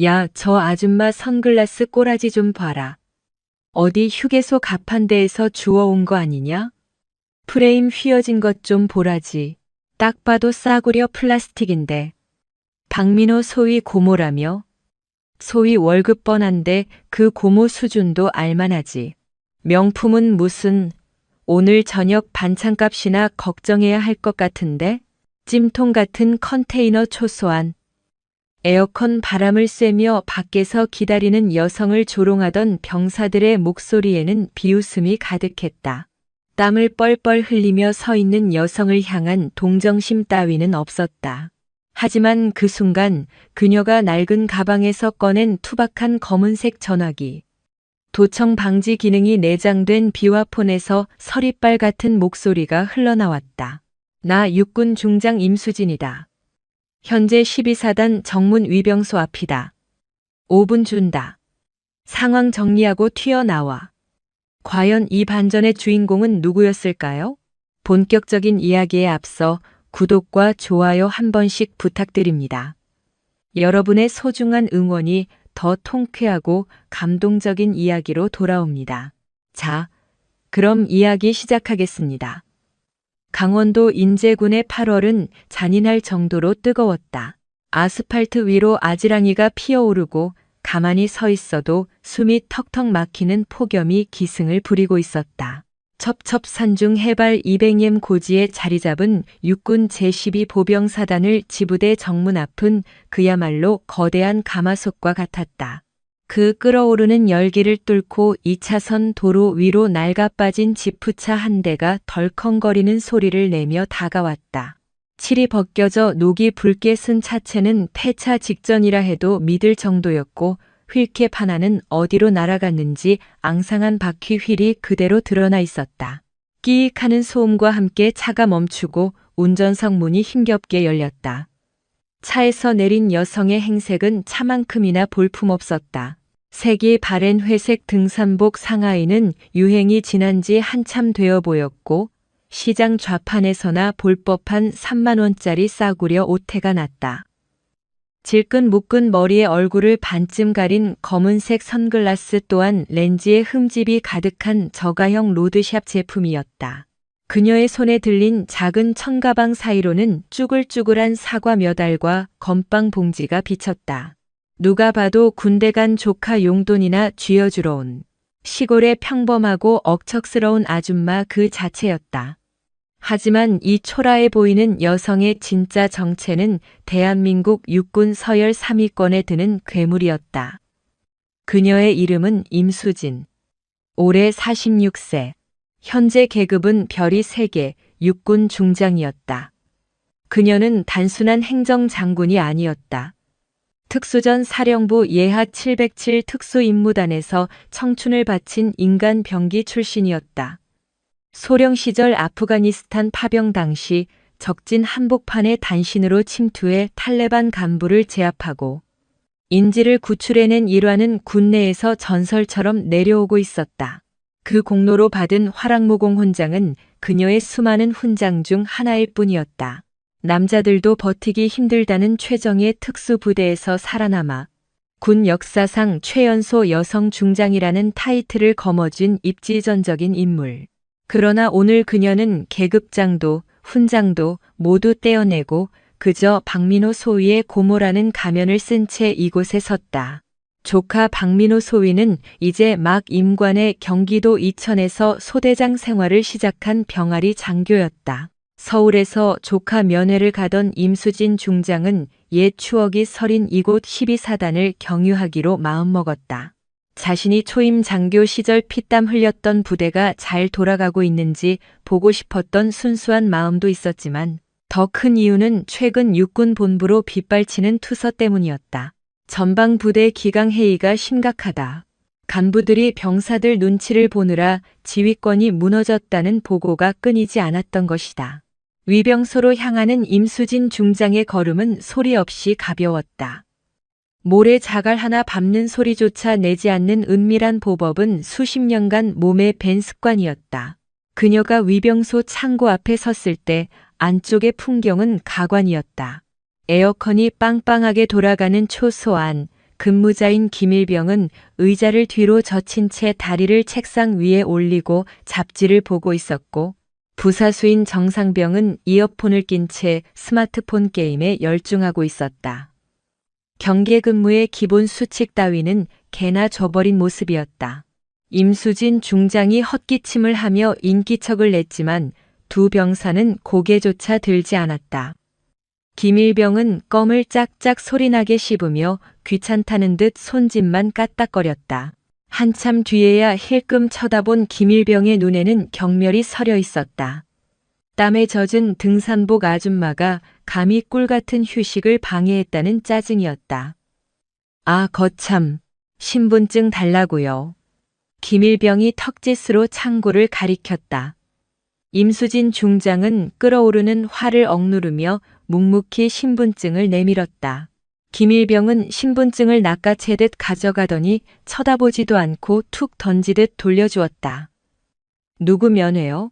야, 저 아줌마 선글라스 꼬라지 좀 봐라. 어디 휴게소 가판대에서 주워온 거 아니냐? 프레임 휘어진 것 좀 보라지. 딱 봐도 싸구려 플라스틱인데. 박민호 소위 고모라며? 소위 월급 뻔한데 그 고모 수준도 알만하지. 명품은 무슨 오늘 저녁 반찬값이나 걱정해야 할 것 같은데? 찜통 같은 컨테이너 초소한 에어컨 바람을 쐬며 밖에서 기다리는 여성을 조롱하던 병사들의 목소리에는 비웃음이 가득했다. 땀을 뻘뻘 흘리며 서 있는 여성을 향한 동정심 따위는 없었다. 하지만 그 순간 그녀가 낡은 가방에서 꺼낸 투박한 검은색 전화기, 도청 방지 기능이 내장된 비화폰에서 서리빨 같은 목소리가 흘러나왔다. 나 육군 중장 임수진이다. 현재 12사단 정문 위병소 앞이다. 5분 준다. 상황 정리하고 튀어나와. 과연 이 반전의 주인공은 누구였을까요? 본격적인 이야기에 앞서 구독과 좋아요 한 번씩 부탁드립니다. 여러분의 소중한 응원이 더 통쾌하고 감동적인 이야기로 돌아옵니다. 자, 그럼 이야기 시작하겠습니다. 강원도 인제군의 8월은 잔인할 정도로 뜨거웠다. 아스팔트 위로 아지랑이가 피어오르고 가만히 서 있어도 숨이 턱턱 막히는 폭염이 기승을 부리고 있었다. 첩첩산중 해발 200m 고지에 자리 잡은 육군 제12 보병사단을 지부대 정문 앞은 그야말로 거대한 가마솥과 같았다. 그 끓어오르는 열기를 뚫고 2차선 도로 위로 낡아빠진 지프차 한 대가 덜컹거리는 소리를 내며 다가왔다. 칠이 벗겨져 녹이 붉게 쓴 차체는 폐차 직전이라 해도 믿을 정도였고 휠캡 하나는 어디로 날아갔는지 앙상한 바퀴 휠이 그대로 드러나 있었다. 끼익 하는 소음과 함께 차가 멈추고 운전석 문이 힘겹게 열렸다. 차에서 내린 여성의 행색은 차만큼이나 볼품없었다. 색이 바랜 회색 등산복 상하의는 유행이 지난 지 한참 되어 보였고 시장 좌판에서나 볼 법한 3만 원짜리 싸구려 오태가 났다. 질끈 묶은 머리에 얼굴을 반쯤 가린 검은색 선글라스 또한 렌즈에 흠집이 가득한 저가형 로드샵 제품이었다. 그녀의 손에 들린 작은 천가방 사이로는 쭈글쭈글한 사과 몇 알과 건빵 봉지가 비쳤다. 누가 봐도 군대 간 조카 용돈이나 쥐어주러 온 시골의 평범하고 억척스러운 아줌마 그 자체였다. 하지만 이 초라해 보이는 여성의 진짜 정체는 대한민국 육군 서열 3위권에 드는 괴물이었다. 그녀의 이름은 임수진. 올해 46세. 현재 계급은 별이 3개, 육군 중장이었다. 그녀는 단순한 행정장군이 아니었다. 특수전 사령부 예하 707 특수임무단에서 청춘을 바친 인간 병기 출신이었다. 소령 시절 아프가니스탄 파병 당시 적진 한복판에 단신으로 침투해 탈레반 간부를 제압하고 인지를 구출해낸 일화는 군내에서 전설처럼 내려오고 있었다. 그 공로로 받은 화랑무공 훈장은 그녀의 수많은 훈장 중 하나일 뿐이었다. 남자들도 버티기 힘들다는 최정예 특수부대에서 살아남아 군 역사상 최연소 여성 중장이라는 타이틀을 거머쥔 입지전적인 인물. 그러나 오늘 그녀는 계급장도 훈장도 모두 떼어내고 그저 박민호 소위의 고모라는 가면을 쓴 채 이곳에 섰다. 조카 박민호 소위는 이제 막 임관의 경기도 이천에서 소대장 생활을 시작한 병아리 장교였다. 서울에서 조카 면회를 가던 임수진 중장은 옛 추억이 서린 이곳 12사단을 경유하기로 마음먹었다. 자신이 초임 장교 시절 피땀 흘렸던 부대가 잘 돌아가고 있는지 보고 싶었던 순수한 마음도 있었지만 더 큰 이유는 최근 육군 본부로 빗발치는 투서 때문이었다. 전방 부대 기강 회의가 심각하다. 간부들이 병사들 눈치를 보느라 지휘권이 무너졌다는 보고가 끊이지 않았던 것이다. 위병소로 향하는 임수진 중장의 걸음은 소리 없이 가벼웠다. 모래 자갈 하나 밟는 소리조차 내지 않는 은밀한 보법은 수십 년간 몸에 밴 습관이었다. 그녀가 위병소 창고 앞에 섰을 때 안쪽의 풍경은 가관이었다. 에어컨이 빵빵하게 돌아가는 초소안, 근무자인 김일병은 의자를 뒤로 젖힌 채 다리를 책상 위에 올리고 잡지를 보고 있었고, 부사수인 정상병은 이어폰을 낀 채 스마트폰 게임에 열중하고 있었다. 경계 근무의 기본 수칙 따위는 개나 줘버린 모습이었다. 임수진 중장이 헛기침을 하며 인기척을 냈지만 두 병사는 고개조차 들지 않았다. 김일병은 껌을 짝짝 소리나게 씹으며 귀찮다는 듯 손짓만 까딱거렸다. 한참 뒤에야 힐끔 쳐다본 김일병의 눈에는 경멸이 서려 있었다. 땀에 젖은 등산복 아줌마가 감히 꿀 같은 휴식을 방해했다는 짜증이었다. 아, 거참. 신분증 달라고요. 김일병이 턱짓으로 창구를 가리켰다. 임수진 중장은 끓어오르는 화를 억누르며 묵묵히 신분증을 내밀었다. 김일병은 신분증을 낚아채듯 가져가더니 쳐다보지도 않고 툭 던지듯 돌려주었다. 누구 면회요?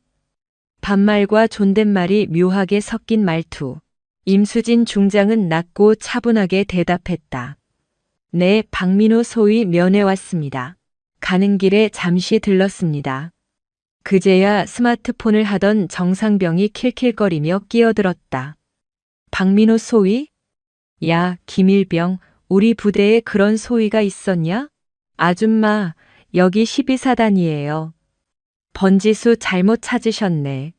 반말과 존댓말이 묘하게 섞인 말투. 임수진 중장은 낮고 차분하게 대답했다. 네, 박민호 소위 면회 왔습니다. 가는 길에 잠시 들렀습니다. 그제야 스마트폰을 하던 정상병이 킬킬거리며 끼어들었다. 박민호 소위? 야, 김일병, 우리 부대에 그런 소위가 있었냐? 아줌마, 여기 12사단이에요. 번지수 잘못 찾으셨네.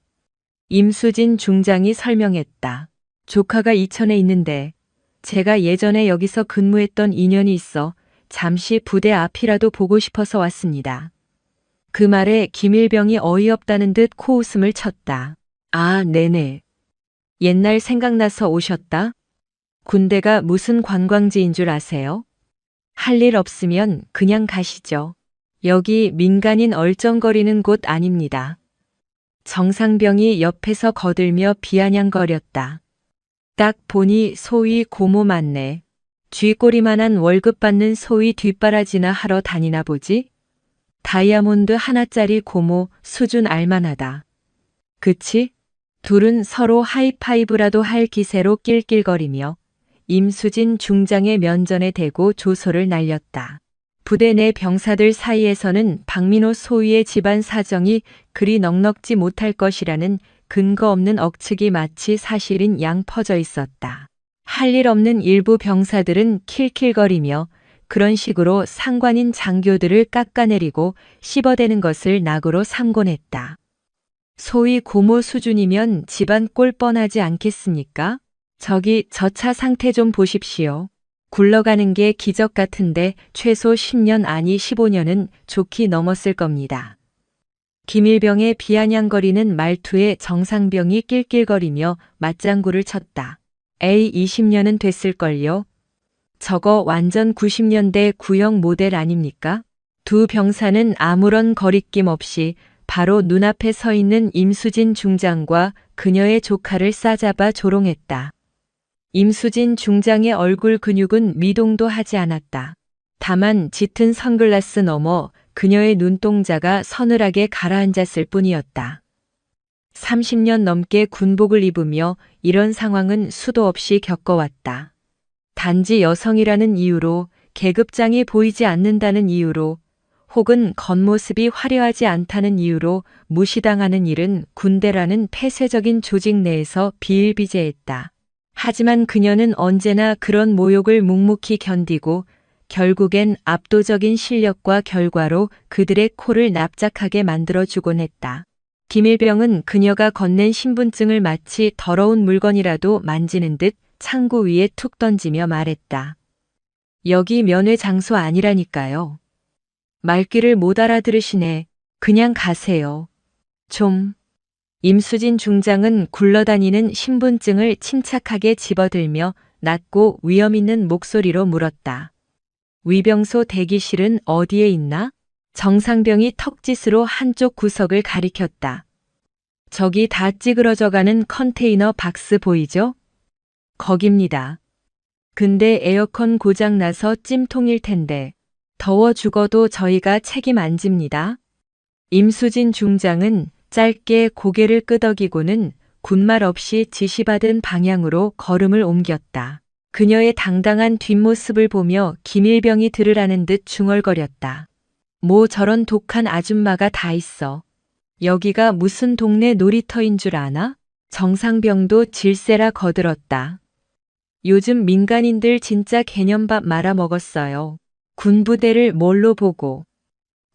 임수진 중장이 설명했다. 조카가 이천에 있는데 제가 예전에 여기서 근무했던 인연이 있어 잠시 부대 앞이라도 보고 싶어서 왔습니다. 그 말에 김일병이 어이없다는 듯 코웃음을 쳤다. 아, 네네. 옛날 생각나서 오셨다? 군대가 무슨 관광지인 줄 아세요? 할 일 없으면 그냥 가시죠. 여기 민간인 얼쩡거리는 곳 아닙니다. 정상병이 옆에서 거들며 비아냥거렸다. 딱 보니 소위 고모 맞네. 쥐꼬리만한 월급 받는 소위 뒷바라지나 하러 다니나 보지? 다이아몬드 하나짜리 고모 수준 알만하다. 그치? 둘은 서로 하이파이브라도 할 기세로 낄낄거리며 임수진 중장의 면전에 대고 조소를 날렸다. 부대 내 병사들 사이에서는 박민호 소위의 집안 사정이 그리 넉넉지 못할 것이라는 근거 없는 억측이 마치 사실인 양 퍼져 있었다. 할 일 없는 일부 병사들은 킬킬거리며 그런 식으로 상관인 장교들을 깎아내리고 씹어대는 것을 낙으로 삼곤 했다. 소위 고모 수준이면 집안 꼴 뻔하지 않겠습니까? 저기 저 차 상태 좀 보십시오. 굴러가는 게 기적 같은데 최소 10년 아니 15년은 좋게 넘었을 겁니다. 김일병의 비아냥거리는 말투에 정상병이 낄낄거리며 맞장구를 쳤다. 에이 20년은 됐을걸요. 저거 완전 90년대 구형 모델 아닙니까? 두 병사는 아무런 거리낌 없이 바로 눈앞에 서 있는 임수진 중장과 그녀의 조카를 싸잡아 조롱했다. 임수진 중장의 얼굴 근육은 미동도 하지 않았다. 다만 짙은 선글라스 너머 그녀의 눈동자가 서늘하게 가라앉았을 뿐이었다. 30년 넘게 군복을 입으며 이런 상황은 수도 없이 겪어왔다. 단지 여성이라는 이유로, 계급장이 보이지 않는다는 이유로, 혹은 겉모습이 화려하지 않다는 이유로 무시당하는 일은 군대라는 폐쇄적인 조직 내에서 비일비재했다. 하지만 그녀는 언제나 그런 모욕을 묵묵히 견디고 결국엔 압도적인 실력과 결과로 그들의 코를 납작하게 만들어주곤 했다. 김일병은 그녀가 건넨 신분증을 마치 더러운 물건이라도 만지는 듯 창구 위에 툭 던지며 말했다. 여기 면회 장소 아니라니까요. 말귀를 못 알아들으시네. 그냥 가세요. 좀. 임수진 중장은 굴러다니는 신분증을 침착하게 집어들며 낮고 위험 있는 목소리로 물었다. 위병소 대기실은 어디에 있나? 정상병이 턱짓으로 한쪽 구석을 가리켰다. 저기 다 찌그러져가는 컨테이너 박스 보이죠? 거깁니다. 근데 에어컨 고장 나서 찜통일 텐데 더워 죽어도 저희가 책임 안 집니다. 임수진 중장은 짧게 고개를 끄덕이고는 군말 없이 지시받은 방향으로 걸음을 옮겼다. 그녀의 당당한 뒷모습을 보며 김일병이 들으라는 듯 중얼거렸다. 뭐 저런 독한 아줌마가 다 있어. 여기가 무슨 동네 놀이터인 줄 아나? 정상병도 질세라 거들었다. 요즘 민간인들 진짜 개념밥 말아먹었어요. 군부대를 뭘로 보고.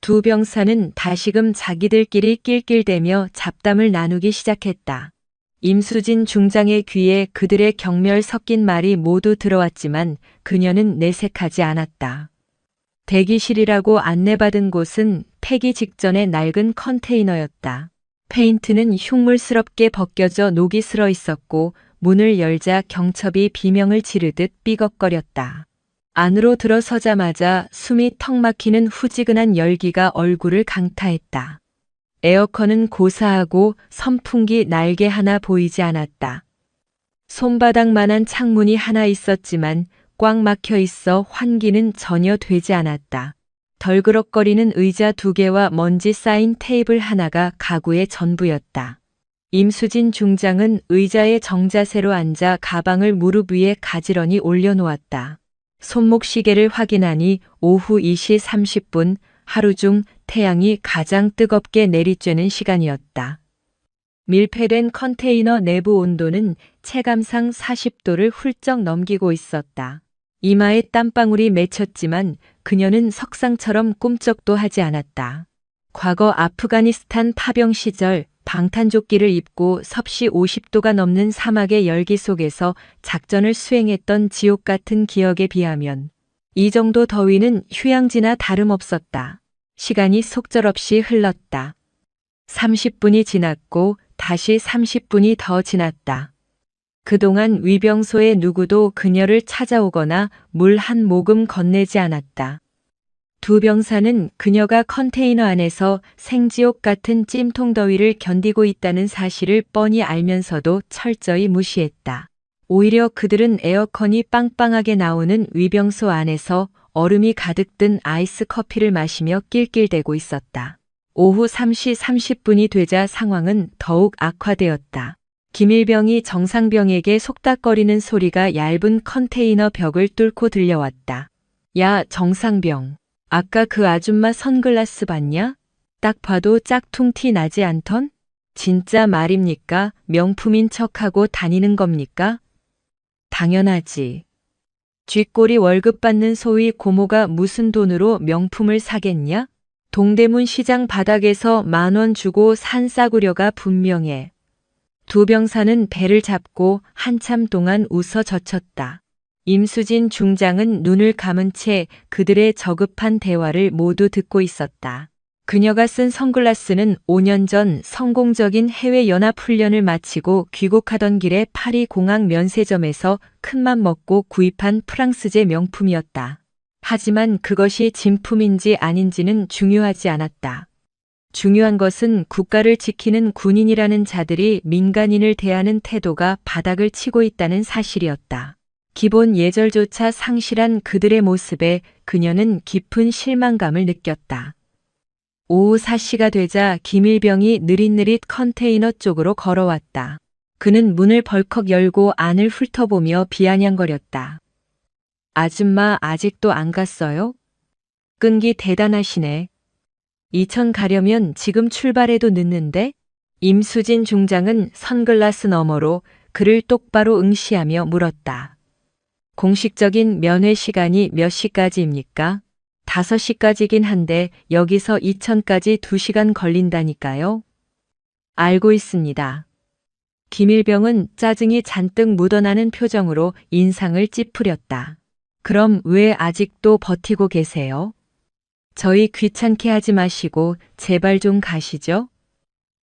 두 병사는 다시금 자기들끼리 낄낄대며 잡담을 나누기 시작했다. 임수진 중장의 귀에 그들의 경멸 섞인 말이 모두 들어왔지만 그녀는 내색하지 않았다. 대기실이라고 안내받은 곳은 폐기 직전의 낡은 컨테이너였다. 페인트는 흉물스럽게 벗겨져 녹이 슬어 있었고 문을 열자 경첩이 비명을 지르듯 삐걱거렸다. 안으로 들어서자마자 숨이 턱 막히는 후지근한 열기가 얼굴을 강타했다. 에어컨은 고사하고 선풍기 날개 하나 보이지 않았다. 손바닥만한 창문이 하나 있었지만 꽉 막혀 있어 환기는 전혀 되지 않았다. 덜그럭거리는 의자 2개와 먼지 쌓인 테이블 하나가 가구의 전부였다. 임수진 중장은 의자에 정자세로 앉아 가방을 무릎 위에 가지런히 올려놓았다. 손목 시계를 확인하니 오후 2시 30분, 하루 중 태양이 가장 뜨겁게 내리쬐는 시간이었다. 밀폐된 컨테이너 내부 온도는 체감상 40도를 훌쩍 넘기고 있었다. 이마에 땀방울이 맺혔지만 그녀는 석상처럼 꿈쩍도 하지 않았다. 과거 아프가니스탄 파병 시절 방탄조끼를 입고 섭씨 50도가 넘는 사막의 열기 속에서 작전을 수행했던 지옥 같은 기억에 비하면 이 정도 더위는 휴양지나 다름없었다. 시간이 속절없이 흘렀다. 30분이 지났고 다시 30분이 더 지났다. 그동안 위병소에 누구도 그녀를 찾아오거나 물 한 모금 건네지 않았다. 두 병사는 그녀가 컨테이너 안에서 생지옥 같은 찜통 더위를 견디고 있다는 사실을 뻔히 알면서도 철저히 무시했다. 오히려 그들은 에어컨이 빵빵하게 나오는 위병소 안에서 얼음이 가득 든 아이스 커피를 마시며 낄낄대고 있었다. 오후 3시 30분이 되자 상황은 더욱 악화되었다. 김일병이 정상병에게 속닥거리는 소리가 얇은 컨테이너 벽을 뚫고 들려왔다. 야, 정상병. 아까 그 아줌마 선글라스 봤냐? 딱 봐도 짝퉁 티 나지 않던? 진짜 말입니까? 명품인 척하고 다니는 겁니까? 당연하지. 쥐꼬리 월급 받는 소위 고모가 무슨 돈으로 명품을 사겠냐? 동대문 시장 바닥에서 10,000원 주고 산 싸구려가 분명해. 두 병사는 배를 잡고 한참 동안 웃어 젖혔다. 임수진 중장은 눈을 감은 채 그들의 저급한 대화를 모두 듣고 있었다. 그녀가 쓴 선글라스는 5년 전 성공적인 해외 연합훈련을 마치고 귀국하던 길에 파리 공항 면세점에서 큰맘 먹고 구입한 프랑스제 명품이었다. 하지만 그것이 진품인지 아닌지는 중요하지 않았다. 중요한 것은 국가를 지키는 군인이라는 자들이 민간인을 대하는 태도가 바닥을 치고 있다는 사실이었다. 기본 예절조차 상실한 그들의 모습에 그녀는 깊은 실망감을 느꼈다. 오후 4시가 되자 김일병이 느릿느릿 컨테이너 쪽으로 걸어왔다. 그는 문을 벌컥 열고 안을 훑어보며 비아냥거렸다. 아줌마 아직도 안 갔어요? 끈기 대단하시네. 이천 가려면 지금 출발해도 늦는데? 임수진 중장은 선글라스 너머로 그를 똑바로 응시하며 물었다. 공식적인 면회 시간이 몇 시까지입니까? 5시까지긴 한데 여기서 이천까지 2시간 걸린다니까요. 알고 있습니다. 김일병은 짜증이 잔뜩 묻어나는 표정으로 인상을 찌푸렸다. 그럼 왜 아직도 버티고 계세요? 저희 귀찮게 하지 마시고 제발 좀 가시죠.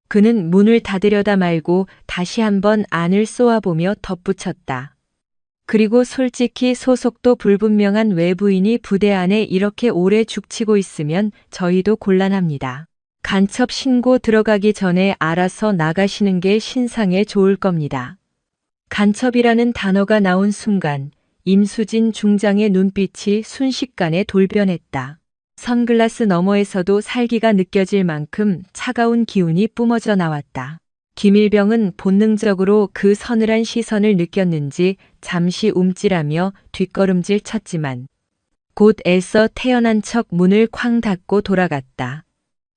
그는 문을 닫으려다 말고 다시 한번 안을 쏘아보며 덧붙였다. 그리고 솔직히 소속도 불분명한 외부인이 부대 안에 이렇게 오래 죽치고 있으면 저희도 곤란합니다. 간첩 신고 들어가기 전에 알아서 나가시는 게 신상에 좋을 겁니다. 간첩이라는 단어가 나온 순간 임수진 중장의 눈빛이 순식간에 돌변했다. 선글라스 너머에서도 살기가 느껴질 만큼 차가운 기운이 뿜어져 나왔다. 김일병은 본능적으로 그 서늘한 시선을 느꼈는지 잠시 움찔하며 뒷걸음질 쳤지만 곧 애써 태어난 척 문을 쾅 닫고 돌아갔다.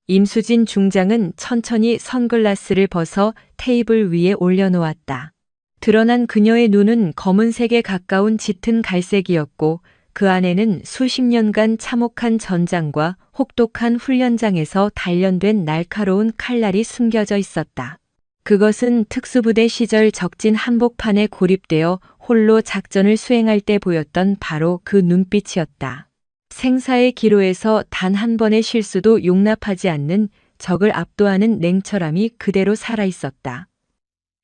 임수진 중장은 천천히 선글라스를 벗어 테이블 위에 올려놓았다. 드러난 그녀의 눈은 검은색에 가까운 짙은 갈색이었고 그 안에는 수십 년간 참혹한 전장과 혹독한 훈련장에서 단련된 날카로운 칼날이 숨겨져 있었다. 그것은 특수부대 시절 적진 한복판에 고립되어 홀로 작전을 수행할 때 보였던 바로 그 눈빛이었다. 생사의 기로에서 단 한 번의 실수도 용납하지 않는 적을 압도하는 냉철함이 그대로 살아있었다.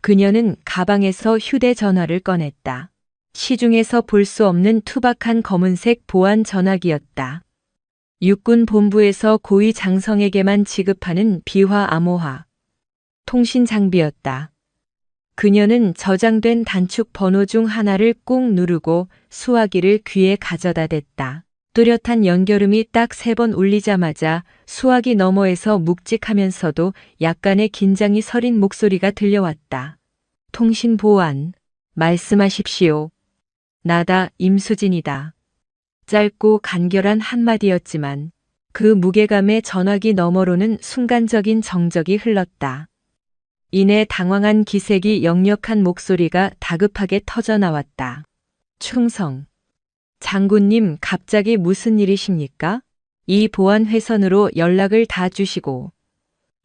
그녀는 가방에서 휴대전화를 꺼냈다. 시중에서 볼 수 없는 투박한 검은색 보안 전화기였다. 육군 본부에서 고위 장성에게만 지급하는 비화 암호화 통신 장비였다. 그녀는 저장된 단축 번호 중 하나를 꾹 누르고 수화기를 귀에 가져다 댔다. 뚜렷한 연결음이 딱 3번 울리자마자 수화기 너머에서 묵직하면서도 약간의 긴장이 서린 목소리가 들려왔다. 통신 보안, 말씀하십시오. 나다, 임수진이다. 짧고 간결한 한마디였지만 그 무게감에 전화기 너머로는 순간적인 정적이 흘렀다. 이내 당황한 기색이 역력한 목소리가 다급하게 터져나왔다. 충성. 장군님, 갑자기 무슨 일이십니까? 이 보안 회선으로 연락을 다 주시고.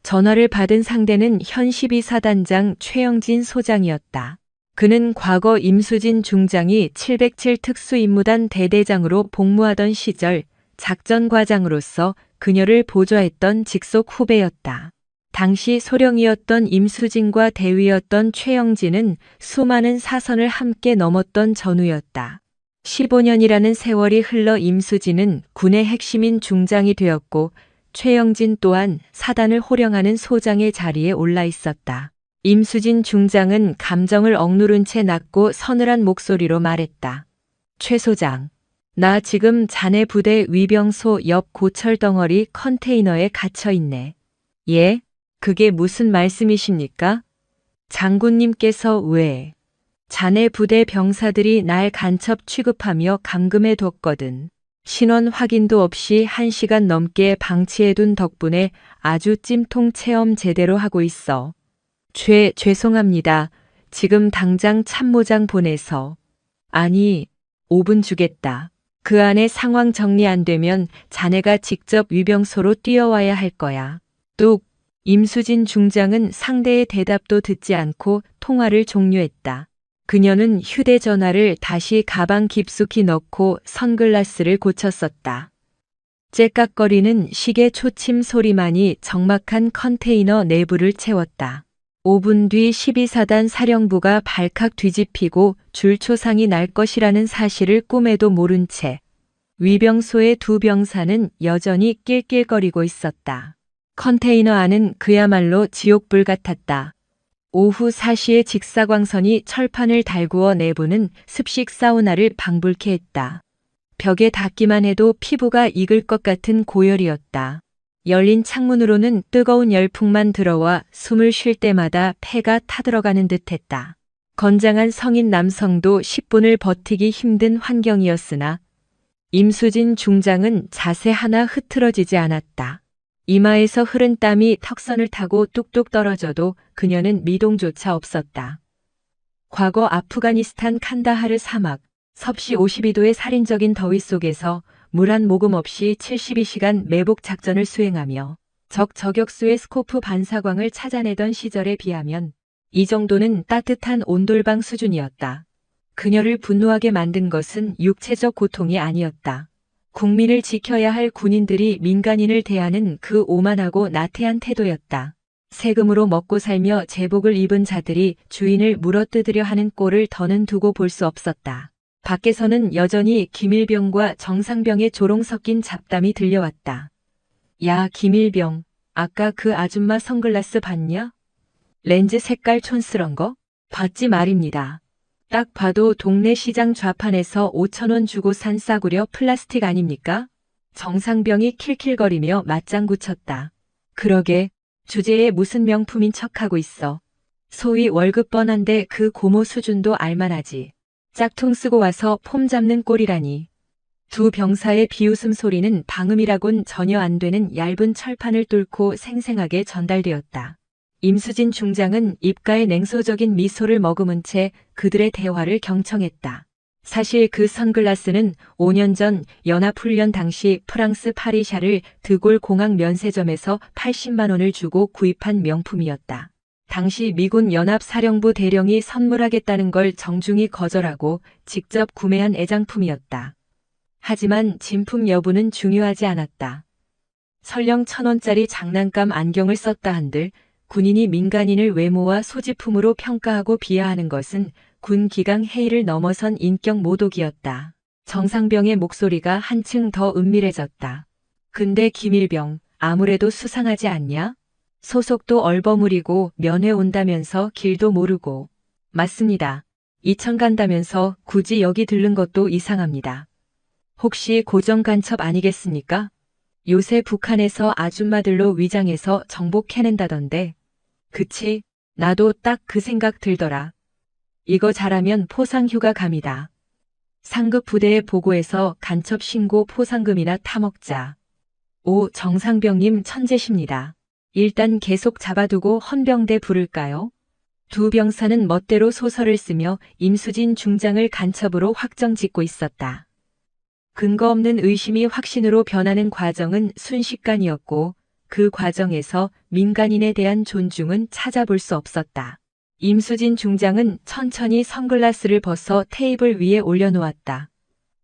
전화를 받은 상대는 현 12사단장 최영진 소장이었다. 그는 과거 임수진 중장이 707 특수임무단 대대장으로 복무하던 시절 작전과장으로서 그녀를 보좌했던 직속 후배였다. 당시 소령이었던 임수진과 대위였던 최영진은 수많은 사선을 함께 넘었던 전우였다. 15년이라는 세월이 흘러 임수진은 군의 핵심인 중장이 되었고 최영진 또한 사단을 호령하는 소장의 자리에 올라 있었다. 임수진 중장은 감정을 억누른 채 낮고 서늘한 목소리로 말했다. 최 소장, 나 지금 자네 부대 위병소 옆 고철 덩어리 컨테이너에 갇혀 있네. 예? 그게 무슨 말씀이십니까? 장군님께서 왜? 자네 부대 병사들이 날 간첩 취급하며 감금해 뒀거든. 신원 확인도 없이 1시간 넘게 방치해둔 덕분에 아주 찜통 체험 제대로 하고 있어. 죄송합니다. 지금 당장 참모장 보내서. 아니, 5분 주겠다. 그 안에 상황 정리 안 되면 자네가 직접 위병소로 뛰어와야 할 거야. 뚝. 임수진 중장은 상대의 대답도 듣지 않고 통화를 종료했다. 그녀는 휴대전화를 다시 가방 깊숙이 넣고 선글라스를 고쳤었다. 째깍거리는 시계 초침 소리만이 적막한 컨테이너 내부를 채웠다. 5분 뒤 12사단 사령부가 발칵 뒤집히고 줄초상이 날 것이라는 사실을 꿈에도 모른 채 위병소의 2 병사는 여전히 낄낄거리고 있었다. 컨테이너 안은 그야말로 지옥불 같았다. 오후 4시에 직사광선이 철판을 달구어 내부는 습식 사우나를 방불케 했다. 벽에 닿기만 해도 피부가 익을 것 같은 고열이었다. 열린 창문으로는 뜨거운 열풍만 들어와 숨을 쉴 때마다 폐가 타들어가는 듯했다. 건장한 성인 남성도 10분을 버티기 힘든 환경이었으나 임수진 중장은 자세 하나 흐트러지지 않았다. 이마에서 흐른 땀이 턱선을 타고 뚝뚝 떨어져도 그녀는 미동조차 없었다. 과거 아프가니스탄 칸다하르 사막, 섭씨 52도의 살인적인 더위 속에서 물 한 모금 없이 72시간 매복 작전을 수행하며 적 저격수의 스코프 반사광을 찾아내던 시절에 비하면 이 정도는 따뜻한 온돌방 수준이었다. 그녀를 분노하게 만든 것은 육체적 고통이 아니었다. 국민을 지켜야 할 군인들이 민간인을 대하는 그 오만하고 나태한 태도였다. 세금으로 먹고 살며 제복을 입은 자들이 주인을 물어뜯으려 하는 꼴을 더는 두고 볼 수 없었다. 밖에서는 여전히 김일병과 정상병의 조롱 섞인 잡담이 들려왔다. 야, 김일병, 아까 그 아줌마 선글라스 봤냐? 렌즈 색깔 촌스런 거? 봤지 말입니다. 딱 봐도 동네 시장 좌판에서 5,000원 주고 산 싸구려 플라스틱 아닙니까? 정상병이 킬킬거리며 맞장구 쳤다. 그러게, 주제에 무슨 명품인 척하고 있어. 소위 월급 뻔한데 그 고모 수준도 알만하지. 짝퉁 쓰고 와서 폼 잡는 꼴이라니. 두 병사의 비웃음 소리는 방음이라곤 전혀 안 되는 얇은 철판을 뚫고 생생하게 전달되었다. 임수진 중장은 입가에 냉소적인 미소를 머금은 채 그들의 대화를 경청했다. 사실 그 선글라스는 5년 전 연합훈련 당시 프랑스 파리샤를 드골 공항 면세점에서 80만 원을 주고 구입한 명품이었다. 당시 미군 연합사령부 대령이 선물하겠다는 걸 정중히 거절하고 직접 구매한 애장품이었다. 하지만 진품 여부는 중요하지 않았다. 설령 1,000원짜리 장난감 안경을 썼다 한들 군인이 민간인을 외모와 소지품으로 평가하고 비하하는 것은 군 기강 해이를 넘어선 인격 모독이었다. 정상병의 목소리가 한층 더 은밀해졌다. 근데 김일병, 아무래도 수상하지 않냐? 소속도 얼버무리고 면회 온다면서 길도 모르고. 맞습니다. 이천 간다면서 굳이 여기 들른 것도 이상합니다. 혹시 고정 간첩 아니겠습니까? 요새 북한에서 아줌마들로 위장해서 정보 캐낸다던데. 그치? 나도 딱 그 생각 들더라. 이거 잘하면 포상휴가 감이다. 상급 부대에 보고해서 간첩 신고 포상금이나 타먹자. 오, 정상병님 천재십니다. 일단 계속 잡아두고 헌병대 부를까요? 두 병사는 멋대로 소설을 쓰며 임수진 중장을 간첩으로 확정짓고 있었다. 근거 없는 의심이 확신으로 변하는 과정은 순식간이었고 그 과정에서 민간인에 대한 존중은 찾아볼 수 없었다. 임수진 중장은 천천히 선글라스를 벗어 테이블 위에 올려놓았다.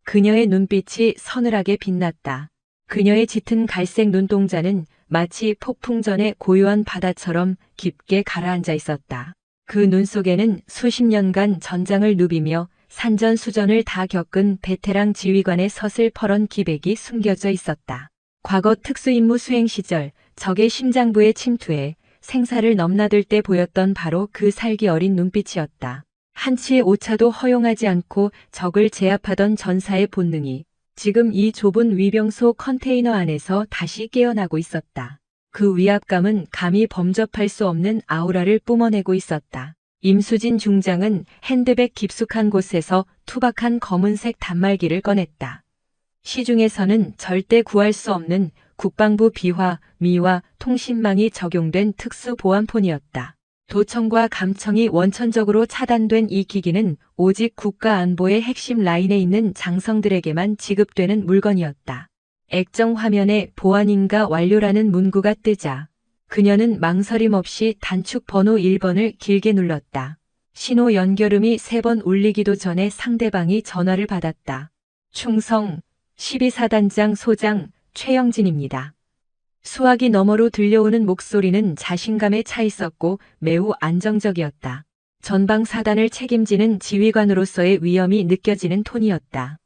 그녀의 눈빛이 서늘하게 빛났다. 그녀의 짙은 갈색 눈동자는 마치 폭풍 전의 고요한 바다처럼 깊게 가라앉아 있었다. 그 눈 속에는 수십 년간 전장을 누비며 산전수전을 다 겪은 베테랑 지휘관의 서슬퍼런 기백이 숨겨져 있었다. 과거 특수임무 수행 시절 적의 심장부에 침투해 생사를 넘나들 때 보였던 바로 그 살기 어린 눈빛이었다. 한치의 오차도 허용하지 않고 적을 제압하던 전사의 본능이 지금 이 좁은 위병소 컨테이너 안에서 다시 깨어나고 있었다. 그 위압감은 감히 범접할 수 없는 아우라를 뿜어내고 있었다. 임수진 중장은 핸드백 깊숙한 곳에서 투박한 검은색 단말기를 꺼냈다. 시중에서는 절대 구할 수 없는 국방부 비화, 미화, 통신망이 적용된 특수 보안폰이었다. 도청과 감청이 원천적으로 차단된 이 기기는 오직 국가 안보의 핵심 라인에 있는 장성들에게만 지급되는 물건이었다. 액정 화면에 보안인가 완료라는 문구가 뜨자 그녀는 망설임 없이 단축 번호 1번을 길게 눌렀다. 신호 연결음이 3번 울리기도 전에 상대방이 전화를 받았다. 충성 12사단장 소장 최영진입니다. 수화기 너머로 들려오는 목소리는 자신감에 차 있었고 매우 안정적이었다. 전방 사단을 책임지는 지휘관으로서의 위엄이 느껴지는 톤이었다.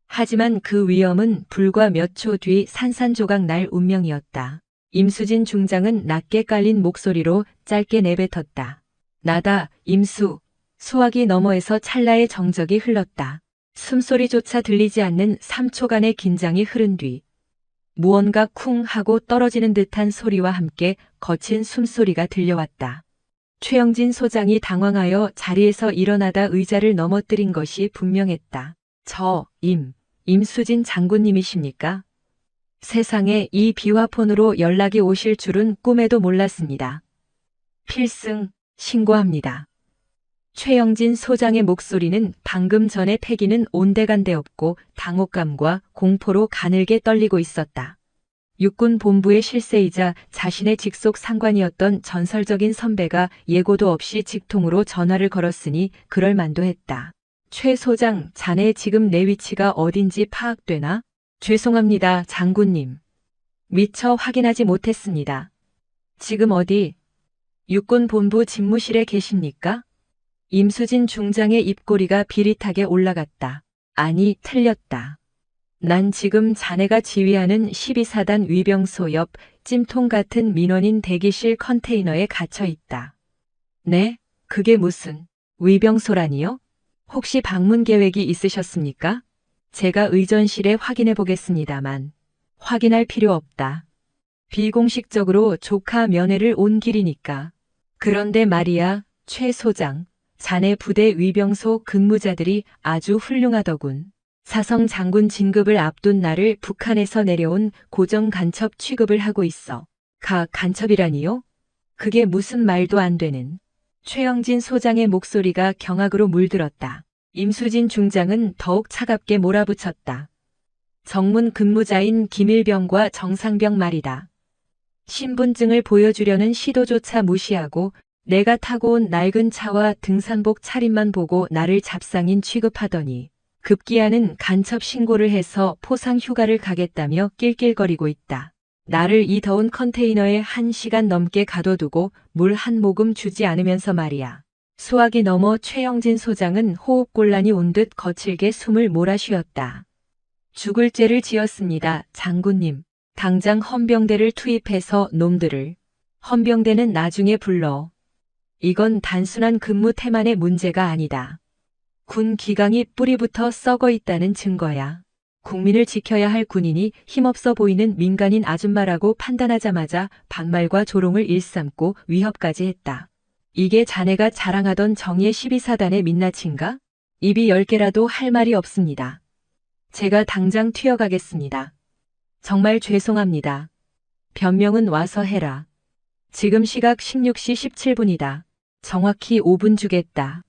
하지만 그 위엄은 불과 몇 초 뒤 산산조각 날 운명이었다. 임수진 중장은 낮게 깔린 목소리로 짧게 내뱉었다. 나다, 임수. 수화기 너머에서 찰나의 정적이 흘렀다. 숨소리조차 들리지 않는 3초간의 긴장이 흐른 뒤 무언가 쿵 하고 떨어지는 듯한 소리와 함께 거친 숨소리가 들려왔다. 최영진 소장이 당황하여 자리에서 일어나다 의자를 넘어뜨린 것이 분명했다. 임수진 장군님이십니까? 세상에 이 비화폰으로 연락이 오실 줄은 꿈에도 몰랐습니다. 필승, 신고합니다. 최영진 소장의 목소리는 방금 전의 패기는 온데간데 없고 당혹감과 공포로 가늘게 떨리고 있었다. 육군 본부의 실세이자 자신의 직속 상관이었던 전설적인 선배가 예고도 없이 직통으로 전화를 걸었으니 그럴 만도 했다. 최 소장, 자네 지금 내 위치가 어딘지 파악되나? 죄송합니다, 장군님. 미처 확인하지 못했습니다. 지금 어디? 육군 본부 집무실에 계십니까? 임수진 중장의 입꼬리가 비릿하게 올라갔다. 아니, 틀렸다. 난 지금 자네가 지휘하는 12사단 위병소 옆 찜통 같은 민원인 대기실 컨테이너에 갇혀 있다. 네? 그게 무슨 위병소라니요? 혹시 방문 계획이 있으셨습니까? 제가 의전실에 확인해 보겠습니다만 확인할 필요 없다. 비공식적으로 조카 면회를 온 길이니까. 그런데 말이야, 최 소장, 자네 부대 위병소 근무자들이 아주 훌륭하더군. 사성 장군 진급을 앞둔 나를 북한에서 내려온 고정 간첩 취급을 하고 있어. 간첩이라니요? 그게 무슨 말도 안 되는. 최영진 소장의 목소리가 경악으로 물들었다. 임수진 중장은 더욱 차갑게 몰아붙였다. 정문 근무자인 김일병과 정상병 말이다. 신분증을 보여주려는 시도조차 무시하고 내가 타고 온 낡은 차와 등산복 차림만 보고 나를 잡상인 취급하더니 급기야는 간첩 신고를 해서 포상 휴가를 가겠다며 낄낄거리고 있다. 나를 이 더운 컨테이너에 1시간 넘게 가둬두고 물 한 모금 주지 않으면서 말이야. 수화기 넘어 최영진 소장은 호흡곤란이 온 듯 거칠게 숨을 몰아쉬었다. 죽을 죄를 지었습니다, 장군님. 당장 헌병대를 투입해서 놈들을. 헌병대는 나중에 불러. 이건 단순한 근무 태만의 문제가 아니다. 군 기강이 뿌리부터 썩어 있다는 증거야. 국민을 지켜야 할 군인이 힘없어 보이는 민간인 아줌마라고 판단하자마자 반말과 조롱을 일삼고 위협까지 했다. 이게 자네가 자랑하던 정예 12사단의 민낯인가? 입이 10개라도 할 말이 없습니다. 제가 당장 튀어가겠습니다. 정말 죄송합니다. 변명은 와서 해라. 지금 시각 16시 17분이다. 정확히 5분 주겠다.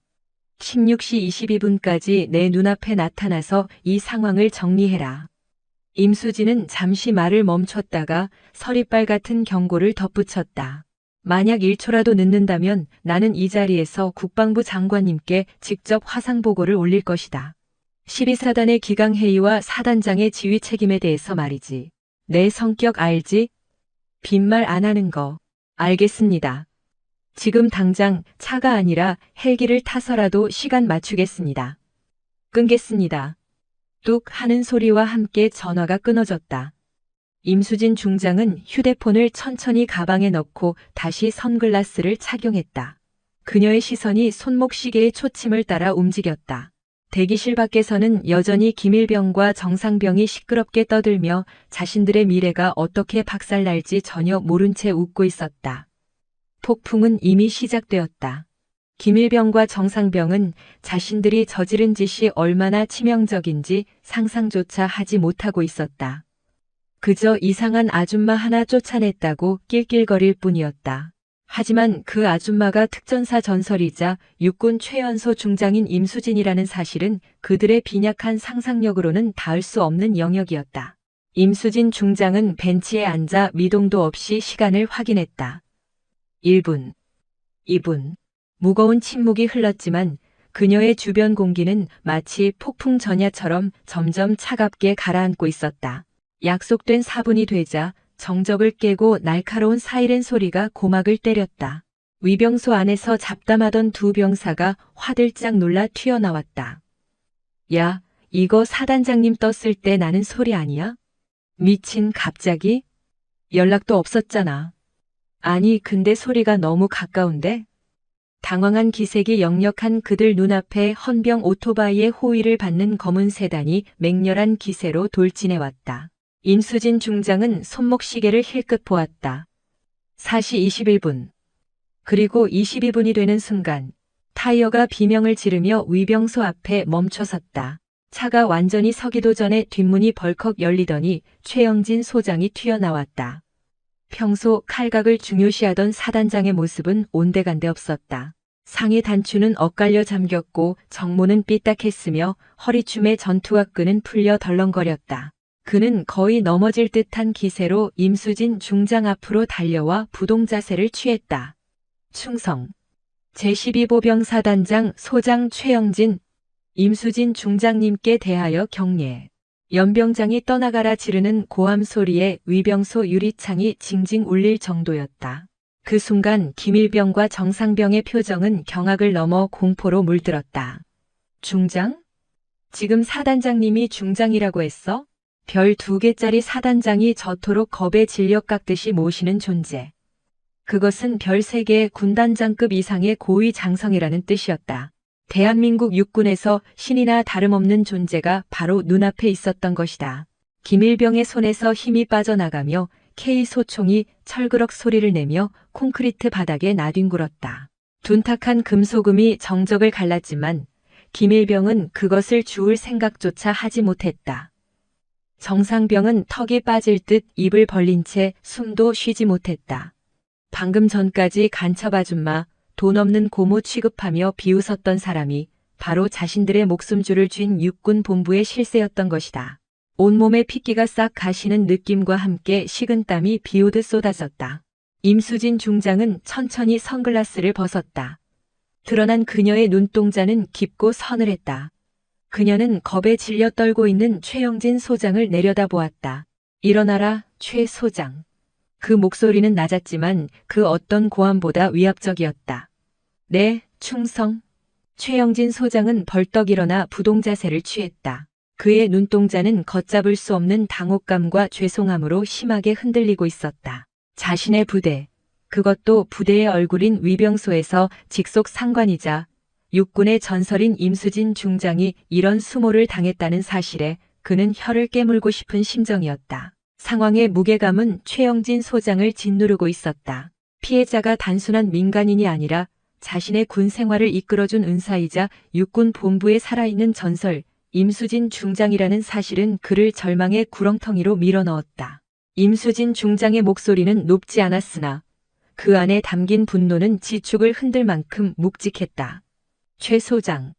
16시 22분까지 내 눈앞에 나타나서 이 상황을 정리해라. 임수진은 잠시 말을 멈췄다가 서리빨 같은 경고를 덧붙였다. 만약 1초라도 늦는다면 나는 이 자리에서 국방부 장관님께 직접 화상보고를 올릴 것이다. 12사단의 기강회의와 사단장의 지휘 책임에 대해서 말이지. 내 성격 알지? 빈말 안 하는 거. 알겠습니다. 지금 당장 차가 아니라 헬기를 타서라도 시간 맞추겠습니다. 끊겠습니다. 뚝 하는 소리와 함께 전화가 끊어졌다. 임수진 중장은 휴대폰을 천천히 가방에 넣고 다시 선글라스를 착용했다. 그녀의 시선이 손목시계의 초침을 따라 움직였다. 대기실 밖에서는 여전히 김일병과 정상병이 시끄럽게 떠들며 자신들의 미래가 어떻게 박살날지 전혀 모른 채 웃고 있었다. 폭풍은 이미 시작되었다. 김일병과 정상병은 자신들이 저지른 짓이 얼마나 치명적인지 상상조차 하지 못하고 있었다. 그저 이상한 아줌마 하나 쫓아냈다고 낄낄거릴 뿐이었다. 하지만 그 아줌마가 특전사 전설이자 육군 최연소 중장인 임수진이라는 사실은 그들의 빈약한 상상력으로는 닿을 수 없는 영역이었다. 임수진 중장은 벤치에 앉아 미동도 없이 시간을 확인했다. 1분, 2분. 무거운 침묵이 흘렀지만 그녀의 주변 공기는 마치 폭풍 전야처럼 점점 차갑게 가라앉고 있었다. 약속된 4분이 되자 정적을 깨고 날카로운 사이렌 소리가 고막을 때렸다. 위병소 안에서 잡담하던 두 병사가 화들짝 놀라 튀어나왔다. 야, 이거 사단장님 떴을 때 나는 소리 아니야? 미친 갑자기? 연락도 없었잖아. 아니 근데 소리가 너무 가까운데? 당황한 기색이 역력한 그들 눈앞에 헌병 오토바이의 호위를 받는 검은 세단이 맹렬한 기세로 돌진해왔다. 임수진 중장은 손목시계를 힐끗 보았다. 4시 21분. 그리고 22분이 되는 순간 타이어가 비명을 지르며 위병소 앞에 멈춰섰다. 차가 완전히 서기도 전에 뒷문이 벌컥 열리더니 최영진 소장이 튀어나왔다. 평소 칼각을 중요시하던 사단장의 모습은 온데간데 없었다. 상의 단추는 엇갈려 잠겼고 정모는 삐딱했으며 허리춤의 전투화 끈은 풀려 덜렁거렸다. 그는 거의 넘어질 듯한 기세로 임수진 중장 앞으로 달려와 부동자세를 취했다. 충성. 제12보병 사단장 소장 최영진, 임수진 중장님께 대하여 경례. 연병장이 떠나가라 지르는 고함 소리에 위병소 유리창이 징징 울릴 정도였다. 그 순간 김일병과 정상병의 표정은 경악을 넘어 공포로 물들었다. 중장? 지금 사단장님이 중장이라고 했어? 별 2개짜리 사단장이 저토록 겁에 질려 깎듯이 모시는 존재. 그것은 별 3개의 군단장급 이상의 고위 장성이라는 뜻이었다. 대한민국 육군에서 신이나 다름없는 존재가 바로 눈앞에 있었던 것이다. 김일병의 손에서 힘이 빠져나가며 K소총이 철그럭 소리를 내며 콘크리트 바닥에 나뒹굴었다. 둔탁한 금소금이 정적을 갈랐지만 김일병은 그것을 주울 생각조차 하지 못했다. 정상병은 턱이 빠질 듯 입을 벌린 채 숨도 쉬지 못했다. 방금 전까지 간첩 아줌마, 돈 없는 고모 취급하며 비웃었던 사람이 바로 자신들의 목숨줄을 쥔 육군 본부의 실세였던 것이다. 온몸에 핏기가 싹 가시는 느낌과 함께 식은땀이 비오듯 쏟아졌다. 임수진 중장은 천천히 선글라스를 벗었다. 드러난 그녀의 눈동자는 깊고 서늘했다. 그녀는 겁에 질려 떨고 있는 최영진 소장을 내려다보았다. 일어나라, 최 소장. 그 목소리는 낮았지만 그 어떤 고함보다 위압적이었다. 네, 충성. 최영진 소장은 벌떡 일어나 부동자세를 취했다. 그의 눈동자는 걷잡을 수 없는 당혹감과 죄송함으로 심하게 흔들리고 있었다. 자신의 부대, 그것도 부대의 얼굴인 위병소에서 직속 상관이자 육군의 전설인 임수진 중장이 이런 수모를 당했다는 사실에 그는 혀를 깨물고 싶은 심정이었다. 상황의 무게감은 최영진 소장을 짓누르고 있었다. 피해자가 단순한 민간인이 아니라 자신의 군 생활을 이끌어준 은사이자 육군 본부에 살아있는 전설, 임수진 중장이라는 사실은 그를 절망의 구렁텅이로 밀어넣었다. 임수진 중장의 목소리는 높지 않았으나 그 안에 담긴 분노는 지축을 흔들 만큼 묵직했다. 최 소장,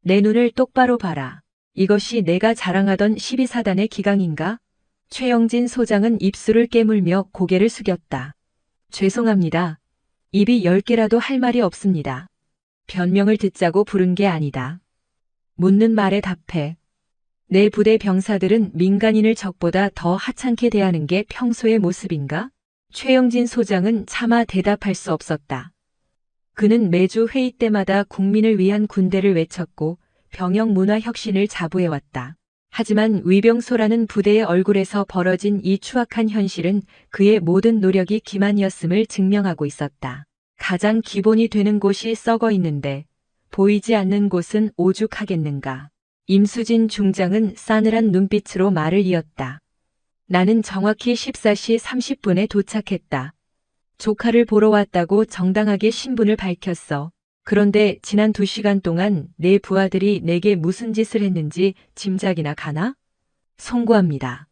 내 눈을 똑바로 봐라. 이것이 내가 자랑하던 12사단의 기강인가? 최영진 소장은 입술을 깨물며 고개를 숙였다. 죄송합니다. 입이 10개라도 할 말이 없습니다. 변명을 듣자고 부른 게 아니다. 묻는 말에 답해. 내 부대 병사들은 민간인을 적보다 더 하찮게 대하는 게 평소의 모습인가? 최영진 소장은 차마 대답할 수 없었다. 그는 매주 회의 때마다 국민을 위한 군대를 외쳤고 병영 문화 혁신을 자부해왔다. 하지만 위병소라는 부대의 얼굴에서 벌어진 이 추악한 현실은 그의 모든 노력이 기만이었음을 증명하고 있었다. 가장 기본이 되는 곳이 썩어 있는데 보이지 않는 곳은 오죽하겠는가. 임수진 중장은 싸늘한 눈빛으로 말을 이었다. 나는 정확히 14시 30분에 도착했다. 조카를 보러 왔다고 정당하게 신분을 밝혔어. 그런데 지난 2시간 동안 내 부하들이 내게 무슨 짓을 했는지 짐작이나 가나? 송구합니다.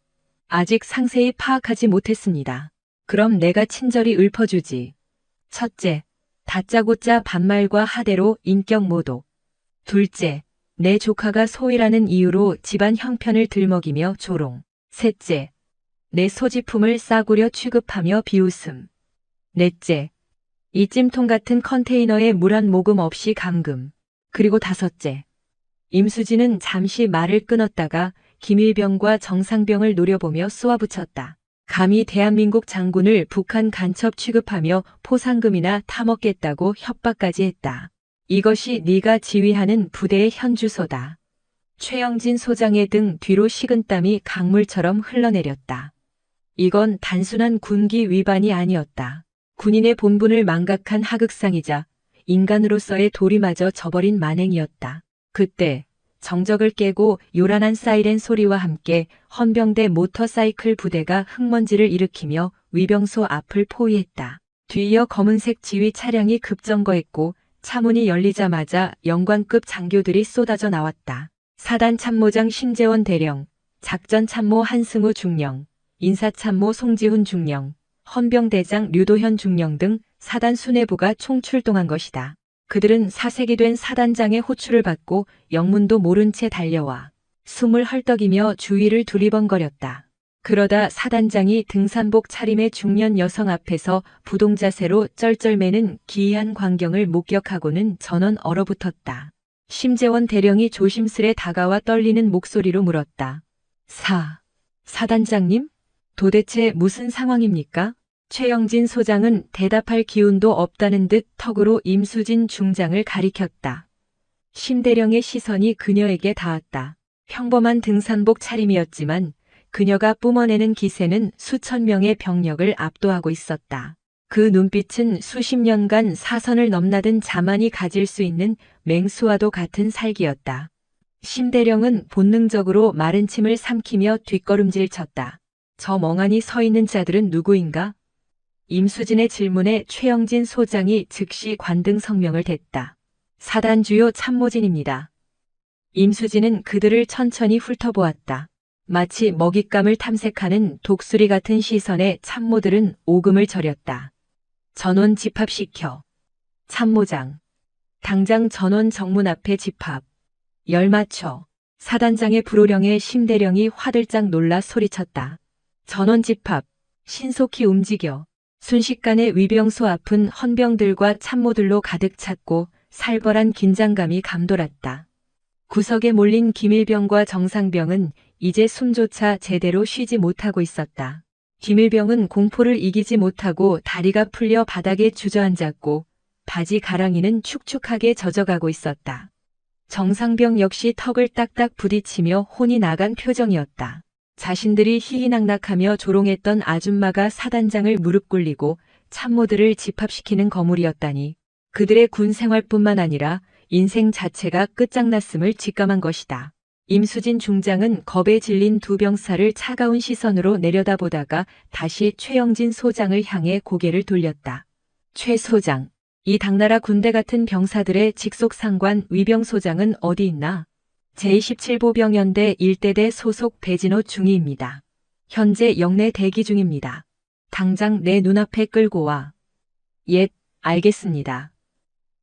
아직 상세히 파악하지 못했습니다. 그럼 내가 친절히 읊어주지. 첫째, 다짜고짜 반말과 하대로 인격 모독. 둘째, 내 조카가 소위라는 이유로 집안 형편을 들먹이며 조롱. 셋째, 내 소지품을 싸구려 취급하며 비웃음. 넷째, 이 찜통 같은 컨테이너에 물 한 모금 없이 감금. 그리고 다섯째, 임수진은 잠시 말을 끊었다가 김일병과 정상병을 노려보며 쏘아붙였다. 감히 대한민국 장군을 북한 간첩 취급하며 포상금이나 타먹겠다고 협박까지 했다. 이것이 네가 지휘하는 부대의 현 주소다. 최영진 소장의 등 뒤로 식은땀이 강물처럼 흘러내렸다. 이건 단순한 군기 위반이 아니었다. 군인의 본분을 망각한 하극상이자 인간으로서의 도리마저 저버린 만행이었다. 그때 정적을 깨고 요란한 사이렌 소리와 함께 헌병대 모터사이클 부대가 흙먼지를 일으키며 위병소 앞을 포위했다. 뒤이어 검은색 지휘 차량이 급정거했고 차문이 열리자마자 영관급 장교들이 쏟아져 나왔다. 사단 참모장 심재원 대령, 작전참모 한승우 중령, 인사참모 송지훈 중령, 헌병대장 류도현 중령 등 사단 수뇌부가 총출동한 것이다. 그들은 사색이 된 사단장의 호출을 받고 영문도 모른 채 달려와 숨을 헐떡이며 주위를 두리번거렸다. 그러다 사단장이 등산복 차림의 중년 여성 앞에서 부동자세로 쩔쩔매는 기이한 광경을 목격하고는 전원 얼어붙었다. 심재원 대령이 조심스레 다가와 떨리는 목소리로 물었다. 사단장님? 도대체 무슨 상황입니까? 최영진 소장은 대답할 기운도 없다는 듯 턱으로 임수진 중장을 가리켰다. 심대령의 시선이 그녀에게 닿았다. 평범한 등산복 차림이었지만 그녀가 뿜어내는 기세는 수천 명의 병력을 압도하고 있었다. 그 눈빛은 수십 년간 사선을 넘나든 자만이 가질 수 있는 맹수와도 같은 살기였다. 심대령은 본능적으로 마른 침을 삼키며 뒷걸음질 쳤다. 저 멍하니 서 있는 자들은 누구인가? 임수진의 질문에 최영진 소장이 즉시 관등 성명을 댔다. 사단 주요 참모진입니다. 임수진은 그들을 천천히 훑어보았다. 마치 먹잇감을 탐색하는 독수리 같은 시선에 참모들은 오금을 저렸다. 전원 집합시켜. 참모장. 당장 전원 정문 앞에 집합. 열맞춰. 사단장의 불호령에 심대령이 화들짝 놀라 소리쳤다. 전원 집합. 신속히 움직여. 순식간에 위병소 앞은 헌병들과 참모들로 가득 찼고 살벌한 긴장감이 감돌았다. 구석에 몰린 김일병과 정상병은 이제 숨조차 제대로 쉬지 못하고 있었다. 김일병은 공포를 이기지 못하고 다리가 풀려 바닥에 주저앉았고 바지 가랑이는 축축하게 젖어가고 있었다. 정상병 역시 턱을 딱딱 부딪히며 혼이 나간 표정이었다. 자신들이 희희낙낙하며 조롱했던 아줌마가 사단장을 무릎 꿇리고 참모들을 집합시키는 거물이었다니 그들의 군 생활뿐만 아니라 인생 자체가 끝장났음을 직감한 것이다. 임수진 중장은 겁에 질린 두 병사를 차가운 시선으로 내려다보다가 다시 최영진 소장을 향해 고개를 돌렸다. 최 소장, 이 당나라 군대 같은 병사들의 직속 상관 위병소장은 어디 있나? 제27보병연대 1대대 소속 배진호 중위입니다. 현재 영내 대기 중입니다. 당장 내 눈앞에 끌고 와. 예, 알겠습니다.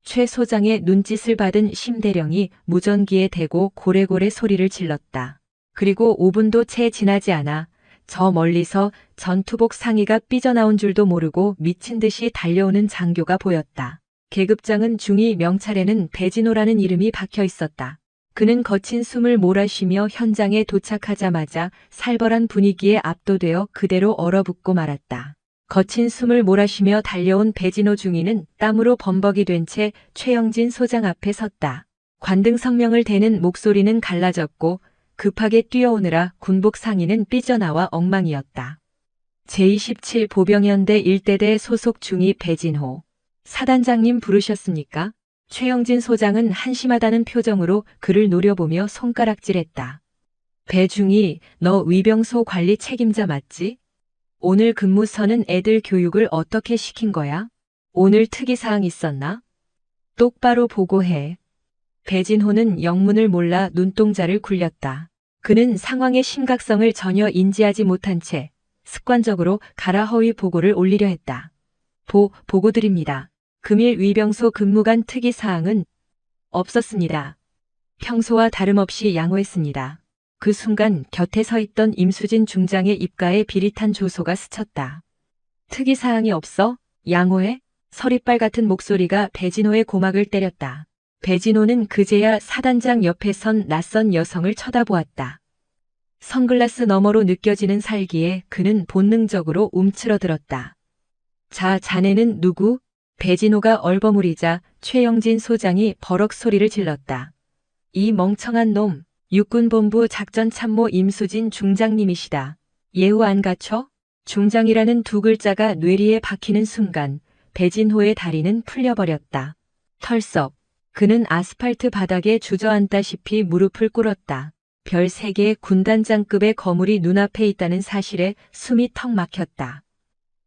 최 소장의 눈짓을 받은 심대령이 무전기에 대고 고래고래 소리를 질렀다. 그리고 5분도 채 지나지 않아 저 멀리서 전투복 상의가 삐져나온 줄도 모르고 미친 듯이 달려오는 장교가 보였다. 계급장은 중위 명찰에는 배진호라는 이름이 박혀 있었다. 그는 거친 숨을 몰아쉬며 현장에 도착하자마자 살벌한 분위기에 압도되어 그대로 얼어붙고 말았다. 거친 숨을 몰아쉬며 달려온 배진호 중위는 땀으로 범벅이 된 채 최영진 소장 앞에 섰다. 관등 성명을 대는 목소리는 갈라졌고 급하게 뛰어오느라 군복 상의는 삐져나와 엉망이었다. 제27보병연대 1대대 소속 중위 배진호. 사단장님 부르셨습니까? 최영진 소장은 한심하다는 표정으로 그를 노려보며 손가락질했다. 배중이, 너 위병소 관리 책임자 맞지? 오늘 근무서는 애들 교육을 어떻게 시킨 거야? 오늘 특이사항 있었나? 똑바로 보고해. 배진호는 영문을 몰라 눈동자를 굴렸다. 그는 상황의 심각성을 전혀 인지하지 못한 채 습관적으로 가라허위 보고를 올리려 했다. 보고드립니다. 금일 위병소 근무관 특이사항은 없었습니다. 평소와 다름없이 양호했습니다. 그 순간 곁에 서 있던 임수진 중장의 입가에 비릿한 조소가 스쳤다. 특이사항이 없어? 양호해? 서리빨 같은 목소리가 배진호의 고막을 때렸다. 배진호는 그제야 사단장 옆에 선 낯선 여성을 쳐다보았다. 선글라스 너머로 느껴지는 살기에 그는 본능적으로 움츠러들었다. 자, 자네는 누구? 배진호가 얼버무리자 최영진 소장이 버럭 소리를 질렀다. 이 멍청한 놈, 육군본부 작전참모 임수진 중장님이시다. 예우 안 갖춰? 중장이라는 두 글자가 뇌리에 박히는 순간 배진호의 다리는 풀려버렸다. 털썩. 그는 아스팔트 바닥에 주저앉다시피 무릎을 꿇었다. 별 3개의 군단장급의 거물이 눈앞에 있다는 사실에 숨이 턱 막혔다.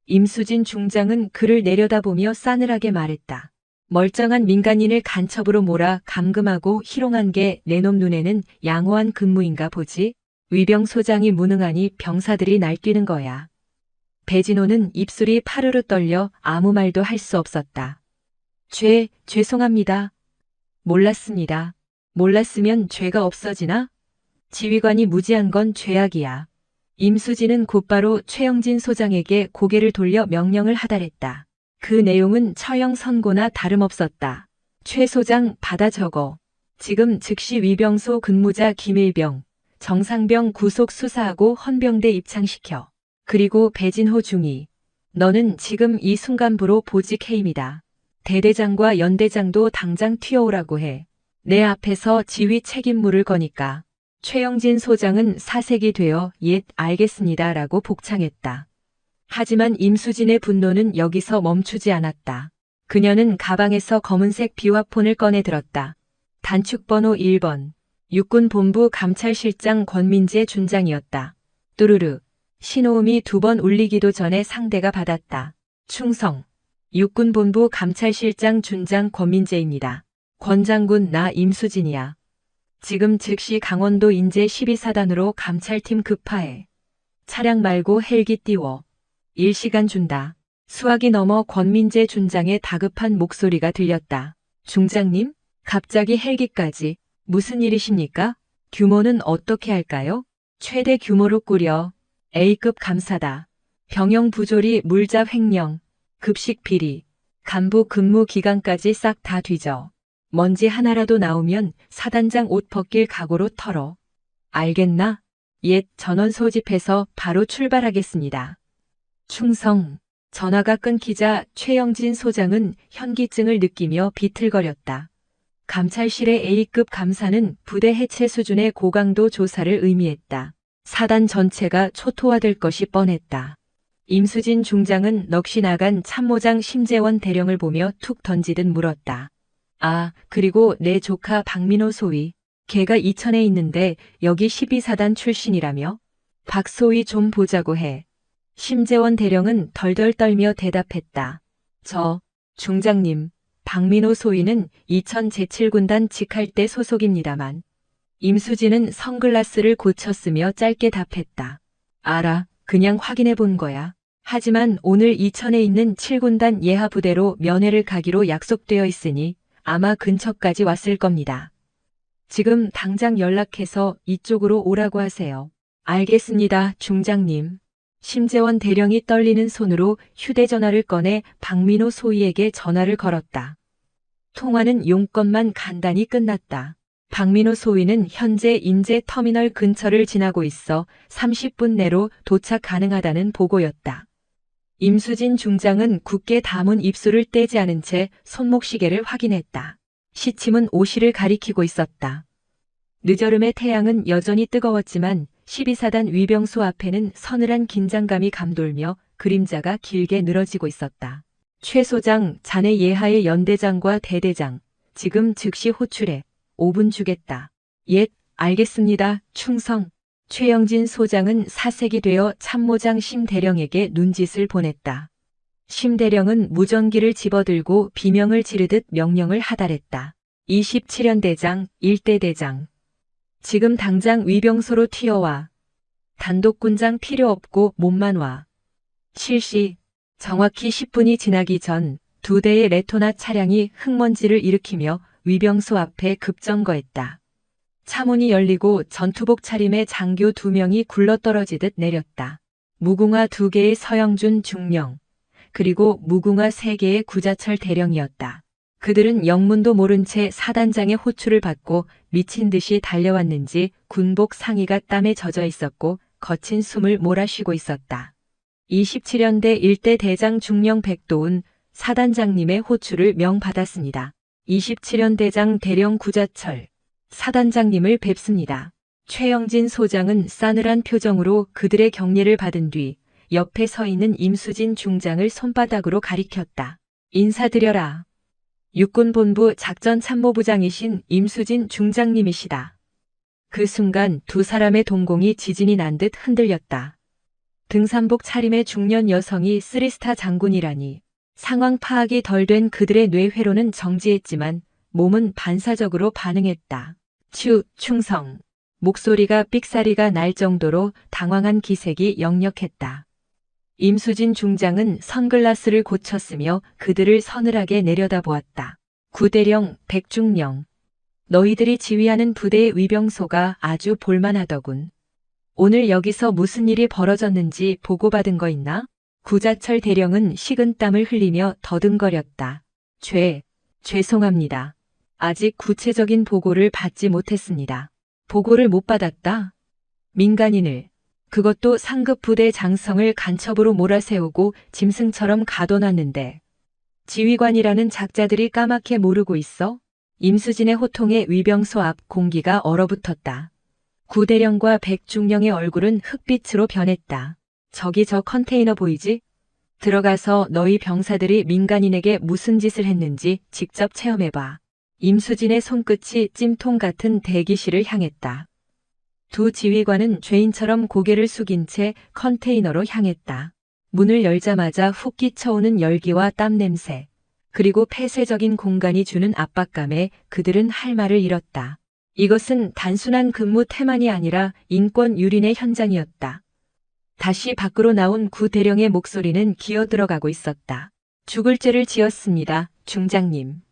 임수진 중장은 그를 내려다보며 싸늘하게 말했다. 멀쩡한 민간인을 간첩으로 몰아 감금하고 희롱한 게 내 놈 눈에는 양호한 근무인가 보지? 위병소장이 무능하니 병사들이 날뛰는 거야. 배진호는 입술이 파르르 떨려 아무 말도 할 수 없었다. 죄송합니다. 몰랐습니다. 몰랐으면 죄가 없어지나? 지휘관이 무지한 건 죄악이야. 임수진은 곧바로 최영진 소장에게 고개를 돌려 명령을 하달했다. 그 내용은 처형 선고나 다름없었다. 최 소장 받아 적어. 지금 즉시 위병소 근무자 김일병, 정상병 구속 수사하고 헌병대 입창시켜. 그리고 배진호 중위. 너는 지금 이 순간부로 보직 해임이다. 대대장과 연대장도 당장 튀어오라고 해. 내 앞에서 지휘 책임물을 거니까. 최영진 소장은 사색이 되어 예, 알겠습니다 라고 복창했다. 하지만 임수진의 분노는 여기서 멈추지 않았다. 그녀는 가방에서 검은색 비화폰을 꺼내 들었다. 단축번호 1번. 육군본부 감찰실장 권민재 준장이었다. 뚜루르. 신호음이 2번 울리기도 전에 상대가 받았다. 충성. 육군본부 감찰실장 준장 권민재입니다. 권장군 나 임수진이야. 지금 즉시 강원도 인제 12사단으로 감찰팀 급파해. 차량 말고 헬기 띄워. 1시간 준다. 수화기 넘어 권민재 준장의 다급한 목소리가 들렸다. 중장님? 갑자기 헬기까지. 무슨 일이십니까? 규모는 어떻게 할까요? 최대 규모로 꾸려. A급 감사다. 병영 부조리 물자 횡령. 급식 비리. 간부 근무 기간까지 싹 다 뒤져. 먼지 하나라도 나오면 사단장 옷 벗길 각오로 털어. 알겠나? 옛 전원 소집해서 바로 출발하겠습니다. 충성. 전화가 끊기자 최영진 소장은 현기증을 느끼며 비틀거렸다. 감찰실의 A급 감사는 부대 해체 수준의 고강도 조사를 의미했다. 사단 전체가 초토화될 것이 뻔했다. 임수진 중장은 넋이 나간 참모장 심재원 대령을 보며 툭 던지듯 물었다. 아, 그리고 내 조카 박민호 소위. 걔가 이천에 있는데 여기 12사단 출신이라며? 박 소위 좀 보자고 해. 심재원 대령은 덜덜 떨며 대답했다. 중장님, 박민호 소위는 이천 제7군단 직할대 소속입니다만. 임수진은 선글라스를 고쳤으며 짧게 답했다. 알아, 그냥 확인해 본 거야. 하지만 오늘 이천에 있는 7군단 예하 부대로 면회를 가기로 약속되어 있으니 아마 근처까지 왔을 겁니다. 지금 당장 연락해서 이쪽으로 오라고 하세요. 알겠습니다, 중장님. 심재원 대령이 떨리는 손으로 휴대전화를 꺼내 박민호 소위에게 전화를 걸었다. 통화는 용건만 간단히 끝났다. 박민호 소위는 현재 인제 터미널 근처를 지나고 있어 30분 내로 도착 가능하다는 보고였다. 임수진 중장은 굳게 담은 입술을 떼지 않은 채 손목시계를 확인했다. 시침은 5시를 가리키고 있었다. 늦여름의 태양은 여전히 뜨거웠지만 12사단 위병소 앞에는 서늘한 긴장감이 감돌며 그림자가 길게 늘어지고 있었다. 최 소장, 자네 예하의 연대장과 대대장, 지금 즉시 호출해. 5분 주겠다. 예, 알겠습니다. 충성. 최영진 소장은 사색이 되어 참모장 심대령에게 눈짓을 보냈다. 심대령은 무전기를 집어들고 비명을 지르듯 명령을 하달했다. 27연대장, 1대대장. 지금 당장 위병소로 튀어와. 단독군장 필요 없고 몸만 와. 실시. 정확히 10분이 지나기 전 2대의 레토나 차량이 흙먼지를 일으키며 위병소 앞에 급정거했다. 차문이 열리고 전투복 차림의 장교 2명이 굴러떨어지듯 내렸다. 무궁화 2개의 서영준 중령, 그리고 무궁화 3개의 구자철 대령이었다. 그들은 영문도 모른 채 사단장의 호출을 받고 미친 듯이 달려왔는지 군복 상의가 땀에 젖어 있었고 거친 숨을 몰아쉬고 있었다. 27연대 1대 대장 중령 백도훈 사단장님의 호출을 명받았습니다. 27연대장 대령 구자철 사단장님을 뵙습니다. 최영진 소장은 싸늘한 표정으로 그들의 격리를 받은 뒤 옆에 서 있는 임수진 중장을 손바닥으로 가리켰다. 인사드려라. 육군본부 작전참모부장이신 임수진 중장님이시다. 그 순간 두 사람의 동공이 지진이 난 듯 흔들렸다. 등산복 차림의 중년 여성이 3스타 장군이라니. 상황 파악이 덜 된 그들의 뇌회로는 정지했지만 몸은 반사적으로 반응했다. 충성. 목소리가 삑사리가 날 정도로 당황한 기색이 역력했다. 임수진 중장은 선글라스를 고쳤으며 그들을 서늘하게 내려다보았다. 구대령, 백중령. 너희들이 지휘하는 부대의 위병소가 아주 볼만하더군. 오늘 여기서 무슨 일이 벌어졌는지 보고받은 거 있나? 구자철 대령은 식은땀을 흘리며 더듬거렸다. 죄송합니다. 아직 구체적인 보고를 받지 못했습니다. 보고를 못 받았다? 민간인을, 그것도 상급 부대 장성을 간첩으로 몰아세우고 짐승처럼 가둬놨는데 지휘관이라는 작자들이 까맣게 모르고 있어? 임수진의 호통에 위병소 앞 공기가 얼어붙었다. 구대령과 백중령의 얼굴은 흑빛으로 변했다. 저기 저 컨테이너 보이지? 들어가서 너희 병사들이 민간인에게 무슨 짓을 했는지 직접 체험해봐. 임수진의 손끝이 찜통 같은 대기실을 향했다. 두 지휘관은 죄인처럼 고개를 숙인 채 컨테이너로 향했다. 문을 열자마자 훅 끼쳐오는 열기와 땀 냄새, 그리고 폐쇄적인 공간이 주는 압박감에 그들은 할 말을 잃었다. 이것은 단순한 근무 태만이 아니라 인권 유린의 현장이었다. 다시 밖으로 나온 구 대령의 목소리는 기어들어가고 있었다. 죽을 죄를 지었습니다, 중장님.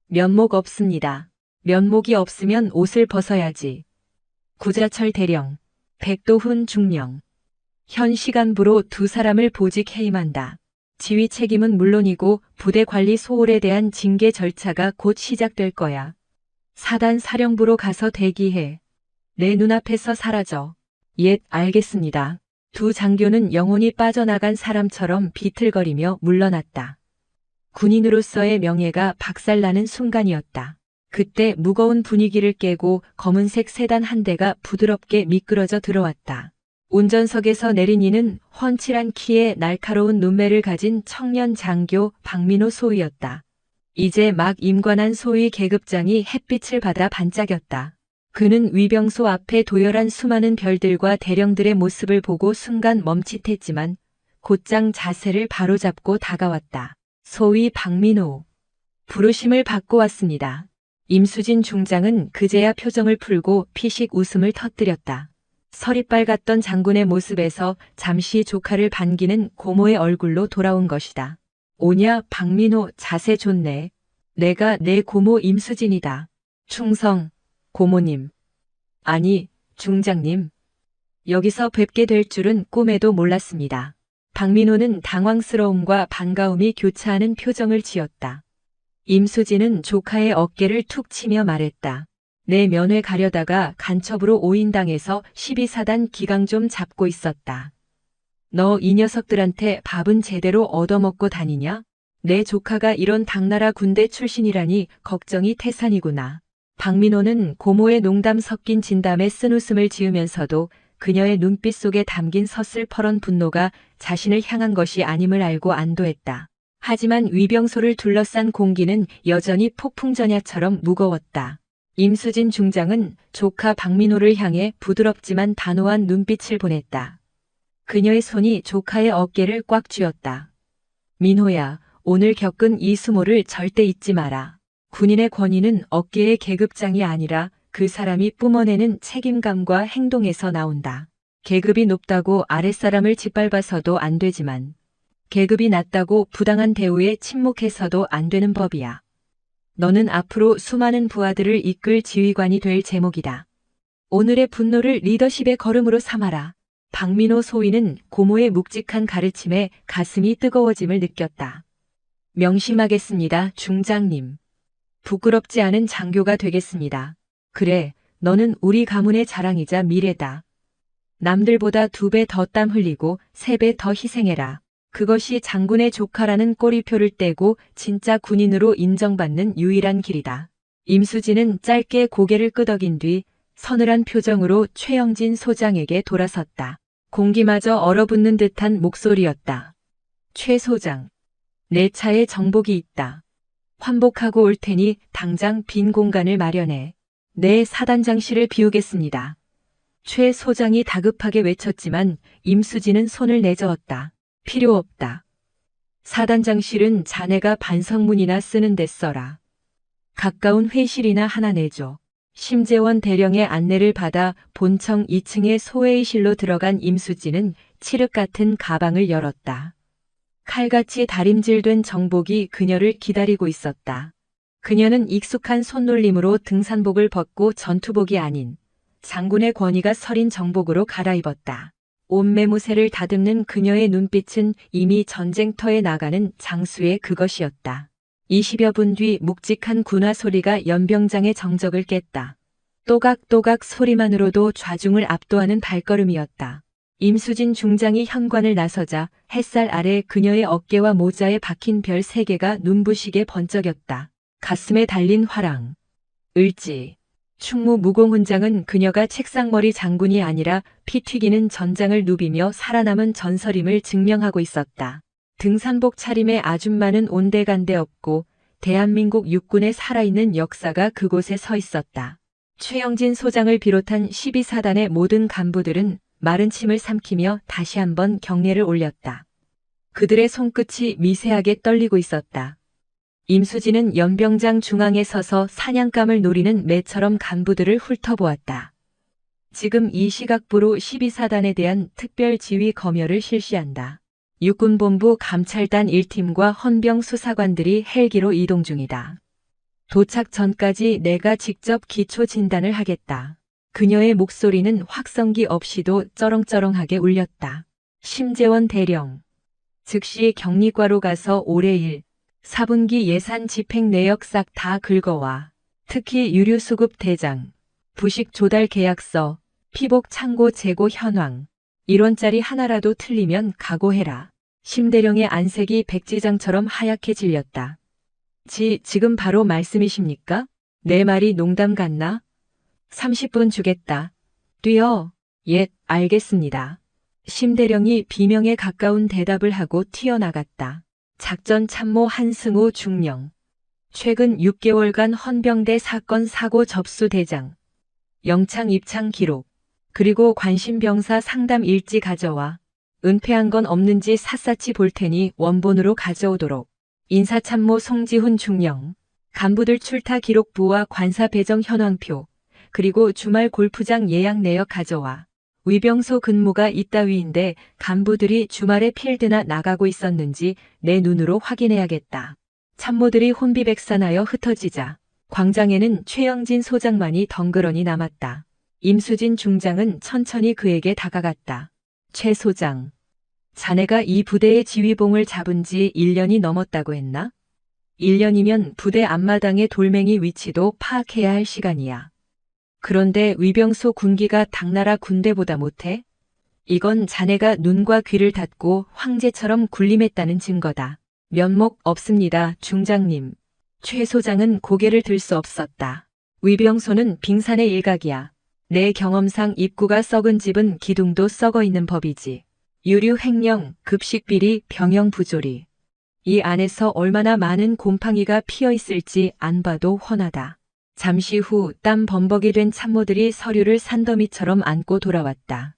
면목 없습니다. 면목이 없으면 옷을 벗어야지. 구자철 대령, 백도훈 중령. 현 시간부로 두 사람을 보직 해임한다. 지휘 책임은 물론이고 부대 관리 소홀에 대한 징계 절차가 곧 시작될 거야. 사단 사령부로 가서 대기해. 내 눈앞에서 사라져. 예, 알겠습니다. 두 장교는 영혼이 빠져나간 사람처럼 비틀거리며 물러났다. 군인으로서의 명예가 박살나는 순간이었다. 그때 무거운 분위기를 깨고 검은색 세단 한 대가 부드럽게 미끄러져 들어왔다. 운전석에서 내린 이는 훤칠한 키에 날카로운 눈매를 가진 청년 장교 박민호 소위였다. 이제 막 임관한 소위 계급장이 햇빛을 받아 반짝였다. 그는 위병소 앞에 도열한 수많은 별들과 대령들의 모습을 보고 순간 멈칫했지만 곧장 자세를 바로잡고 다가왔다. 소위 박민호. 부르심을 받고 왔습니다. 임수진 중장은 그제야 표정을 풀고 피식 웃음을 터뜨렸다. 설이 빨갛던 장군의 모습에서 잠시 조카를 반기는 고모의 얼굴로 돌아온 것이다. 오냐, 박민호, 자세 좋네. 내가 내 고모 임수진이다. 충성, 고모님. 아니, 중장님. 여기서 뵙게 될 줄은 꿈에도 몰랐습니다. 박민호는 당황스러움과 반가움이 교차하는 표정을 지었다. 임수진은 조카의 어깨를 툭 치며 말했다. 내 면회 가려다가 간첩으로 오인당해서 12사단 기강 좀 잡고 있었다. 너 이 녀석들한테 밥은 제대로 얻어먹고 다니냐? 내 조카가 이런 당나라 군대 출신이라니 걱정이 태산이구나. 박민호는 고모의 농담 섞인 진담에 쓴웃음을 지으면서도 그녀의 눈빛 속에 담긴 서슬퍼런 분노가 자신을 향한 것이 아님을 알고 안도했다. 하지만 위병소를 둘러싼 공기는 여전히 폭풍전야처럼 무거웠다. 임수진 중장은 조카 박민호를 향해 부드럽지만 단호한 눈빛을 보냈다. 그녀의 손이 조카의 어깨를 꽉 쥐었다. 민호야, 오늘 겪은 이 수모를 절대 잊지 마라. 군인의 권위는 어깨의 계급장이 아니라 그 사람이 뿜어내는 책임감과 행동에서 나온다. 계급이 높다고 아랫사람을 짓밟아서도 안 되지만 계급이 낮다고 부당한 대우에 침묵해서도 안 되는 법이야. 너는 앞으로 수많은 부하들을 이끌 지휘관이 될 제목이다. 오늘의 분노를 리더십의 걸음으로 삼아라. 박민호 소위는 고모의 묵직한 가르침에 가슴이 뜨거워짐을 느꼈다. 명심하겠습니다, 중장님. 부끄럽지 않은 장교가 되겠습니다. 그래, 너는 우리 가문의 자랑이자 미래다. 남들보다 2배 더 땀 흘리고 3배 더 희생해라. 그것이 장군의 조카라는 꼬리표를 떼고 진짜 군인으로 인정받는 유일한 길이다. 임수진은 짧게 고개를 끄덕인 뒤 서늘한 표정으로 최영진 소장에게 돌아섰다. 공기마저 얼어붙는 듯한 목소리였다. 최 소장, 내 차에 정복이 있다. 환복하고 올 테니 당장 빈 공간을 마련해. 내 사단장실을 비우겠습니다. 최 소장이 다급하게 외쳤지만 임수진은 손을 내저었다. 필요 없다. 사단장실은 자네가 반성문이나 쓰는 데 써라. 가까운 회실이나 하나 내줘. 심재원 대령의 안내를 받아 본청 2층의 소회의실로 들어간 임수진은 칠흑 같은 가방을 열었다. 칼같이 다림질된 정복이 그녀를 기다리고 있었다. 그녀는 익숙한 손놀림으로 등산복을 벗고 전투복이 아닌 장군의 권위가 서린 정복으로 갈아입었다. 옷매무새를 다듬는 그녀의 눈빛은 이미 전쟁터에 나가는 장수의 그것이었다. 20여 분 뒤 묵직한 군화 소리가 연병장의 정적을 깼다. 또각또각 소리만으로도 좌중을 압도하는 발걸음이었다. 임수진 중장이 현관을 나서자 햇살 아래 그녀의 어깨와 모자에 박힌 별 3개가 눈부시게 번쩍였다. 가슴에 달린 화랑, 을지, 충무 무공훈장은 그녀가 책상머리 장군이 아니라 피 튀기는 전장을 누비며 살아남은 전설임을 증명하고 있었다. 등산복 차림에 아줌마는 온데간데 없고 대한민국 육군의 살아있는 역사가 그곳에 서 있었다. 최영진 소장을 비롯한 12사단의 모든 간부들은 마른 침을 삼키며 다시 한번 경례를 올렸다. 그들의 손끝이 미세하게 떨리고 있었다. 임수진은 연병장 중앙에 서서 사냥감을 노리는 매처럼 간부들을 훑어보았다. 지금 이 시각부로 12사단에 대한 특별 지휘 검열을 실시한다. 육군본부 감찰단 1팀과 헌병 수사관들이 헬기로 이동 중이다. 도착 전까지 내가 직접 기초 진단을 하겠다. 그녀의 목소리는 확성기 없이도 쩌렁쩌렁하게 울렸다. 심재원 대령. 즉시 격리과로 가서 올해 1, 4분기 예산 집행 내역 싹 다 긁어와. 특히 유류수급 대장, 부식 조달 계약서, 피복 창고 재고 현황. 1원짜리 하나라도 틀리면 각오해라. 심대령의 안색이 백지장처럼 하얗게 질렸다. 지금 바로 말씀이십니까? 내 말이 농담 같나? 30분 주겠다. 뛰어. 예, 알겠습니다. 심대령이 비명에 가까운 대답을 하고 튀어나갔다. 작전 참모 한승우 중령. 최근 6개월간 헌병대 사건 사고 접수 대장. 영창 입창 기록. 그리고 관심병사 상담 일지 가져와. 은폐한 건 없는지 샅샅이 볼 테니 원본으로 가져오도록. 인사참모 송지훈 중령. 간부들 출타 기록부와 관사 배정 현황표. 그리고 주말 골프장 예약 내역 가져와. 위병소 근무가 이따위인데 간부들이 주말에 필드나 나가고 있었는지 내 눈으로 확인해야겠다. 참모들이 혼비백산하여 흩어지자 광장에는 최영진 소장만이 덩그러니 남았다. 임수진 중장은 천천히 그에게 다가갔다. 최 소장, 자네가 이 부대의 지휘봉을 잡은 지 1년이 넘었다고 했나? 1년이면 부대 앞마당의 돌멩이 위치도 파악해야 할 시간이야. 그런데 위병소 군기가 당나라 군대보다 못해? 이건 자네가 눈과 귀를 닫고 황제처럼 군림했다는 증거다. 면목 없습니다, 중장님. 최 소장은 고개를 들 수 없었다. 위병소는 빙산의 일각이야. 내 경험상 입구가 썩은 집은 기둥도 썩어 있는 법이지. 유류 횡령, 급식비리, 병영 부조리. 이 안에서 얼마나 많은 곰팡이가 피어 있을지 안 봐도 훤하다. 잠시 후 땀 범벅이 된 참모들이 서류를 산더미처럼 안고 돌아왔다.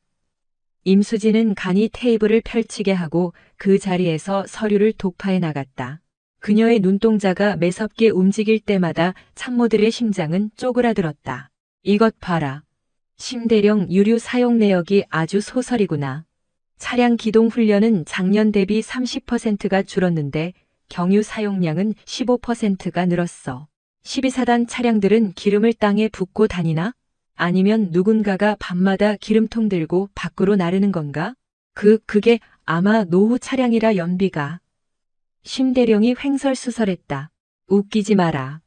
임수진은 간이 테이블을 펼치게 하고 그 자리에서 서류를 독파해 나갔다. 그녀의 눈동자가 매섭게 움직일 때마다 참모들의 심장은 쪼그라들었다. 이것 봐라. 심대령 유류 사용 내역이 아주 소설이구나. 차량 기동 훈련은 작년 대비 30%가 줄었는데 경유 사용량은 15%가 늘었어. 12사단 차량들은 기름을 땅에 붓고 다니나? 아니면 누군가가 밤마다 기름통 들고 밖으로 나르는 건가? 그게 아마 노후 차량이라 연비가. 심대령이 횡설수설했다. 웃기지 마라.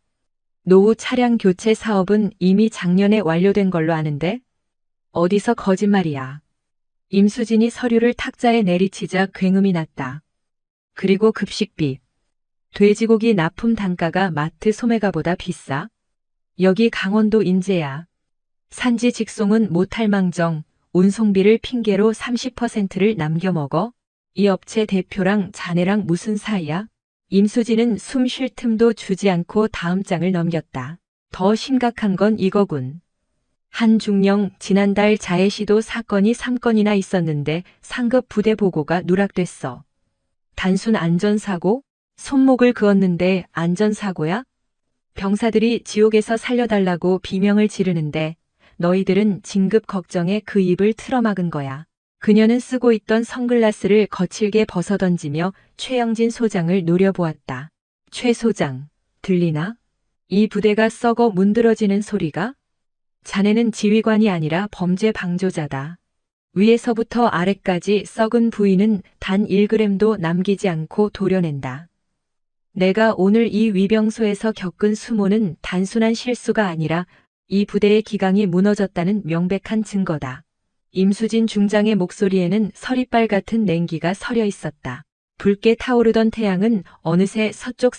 노후 차량 교체 사업은 이미 작년에 완료된 걸로 아는데? 어디서 거짓말이야. 임수진이 서류를 탁자에 내리치자 굉음이 났다. 그리고 급식비. 돼지고기 납품 단가가 마트 소매가보다 비싸? 여기 강원도 인제야. 산지 직송은 못할 망정, 운송비를 핑계로 30%를 남겨먹어? 이 업체 대표랑 자네랑 무슨 사이야? 임수진은 숨 쉴 틈도 주지 않고 다음 장을 넘겼다. 더 심각한 건 이거군. 한중령 지난달 자해시도 사건이 3건이나 있었는데 상급 부대 보고가 누락됐어. 단순 안전사고? 손목을 그었는데 안전사고야? 병사들이 지옥에서 살려달라고 비명을 지르는데 너희들은 진급 걱정에 그 입을 틀어막은 거야. 그녀는 쓰고 있던 선글라스를 거칠게 벗어던지며 최영진 소장을 노려보았다. 최 소장, 들리나? 이 부대가 썩어 문드러지는 소리가? 자네는 지휘관이 아니라 범죄 방조자다. 위에서부터 아래까지 썩은 부위는 단 1g도 남기지 않고 도려낸다. 내가 오늘 이 위병소에서 겪은 수모는 단순한 실수가 아니라 이 부대의 기강이 무너졌다는 명백한 증거다. 임수진 중장의 목소리에는 서리빨 같은 냉기가 서려 있었다. 붉게 타오르던 태양은 어느새 서쪽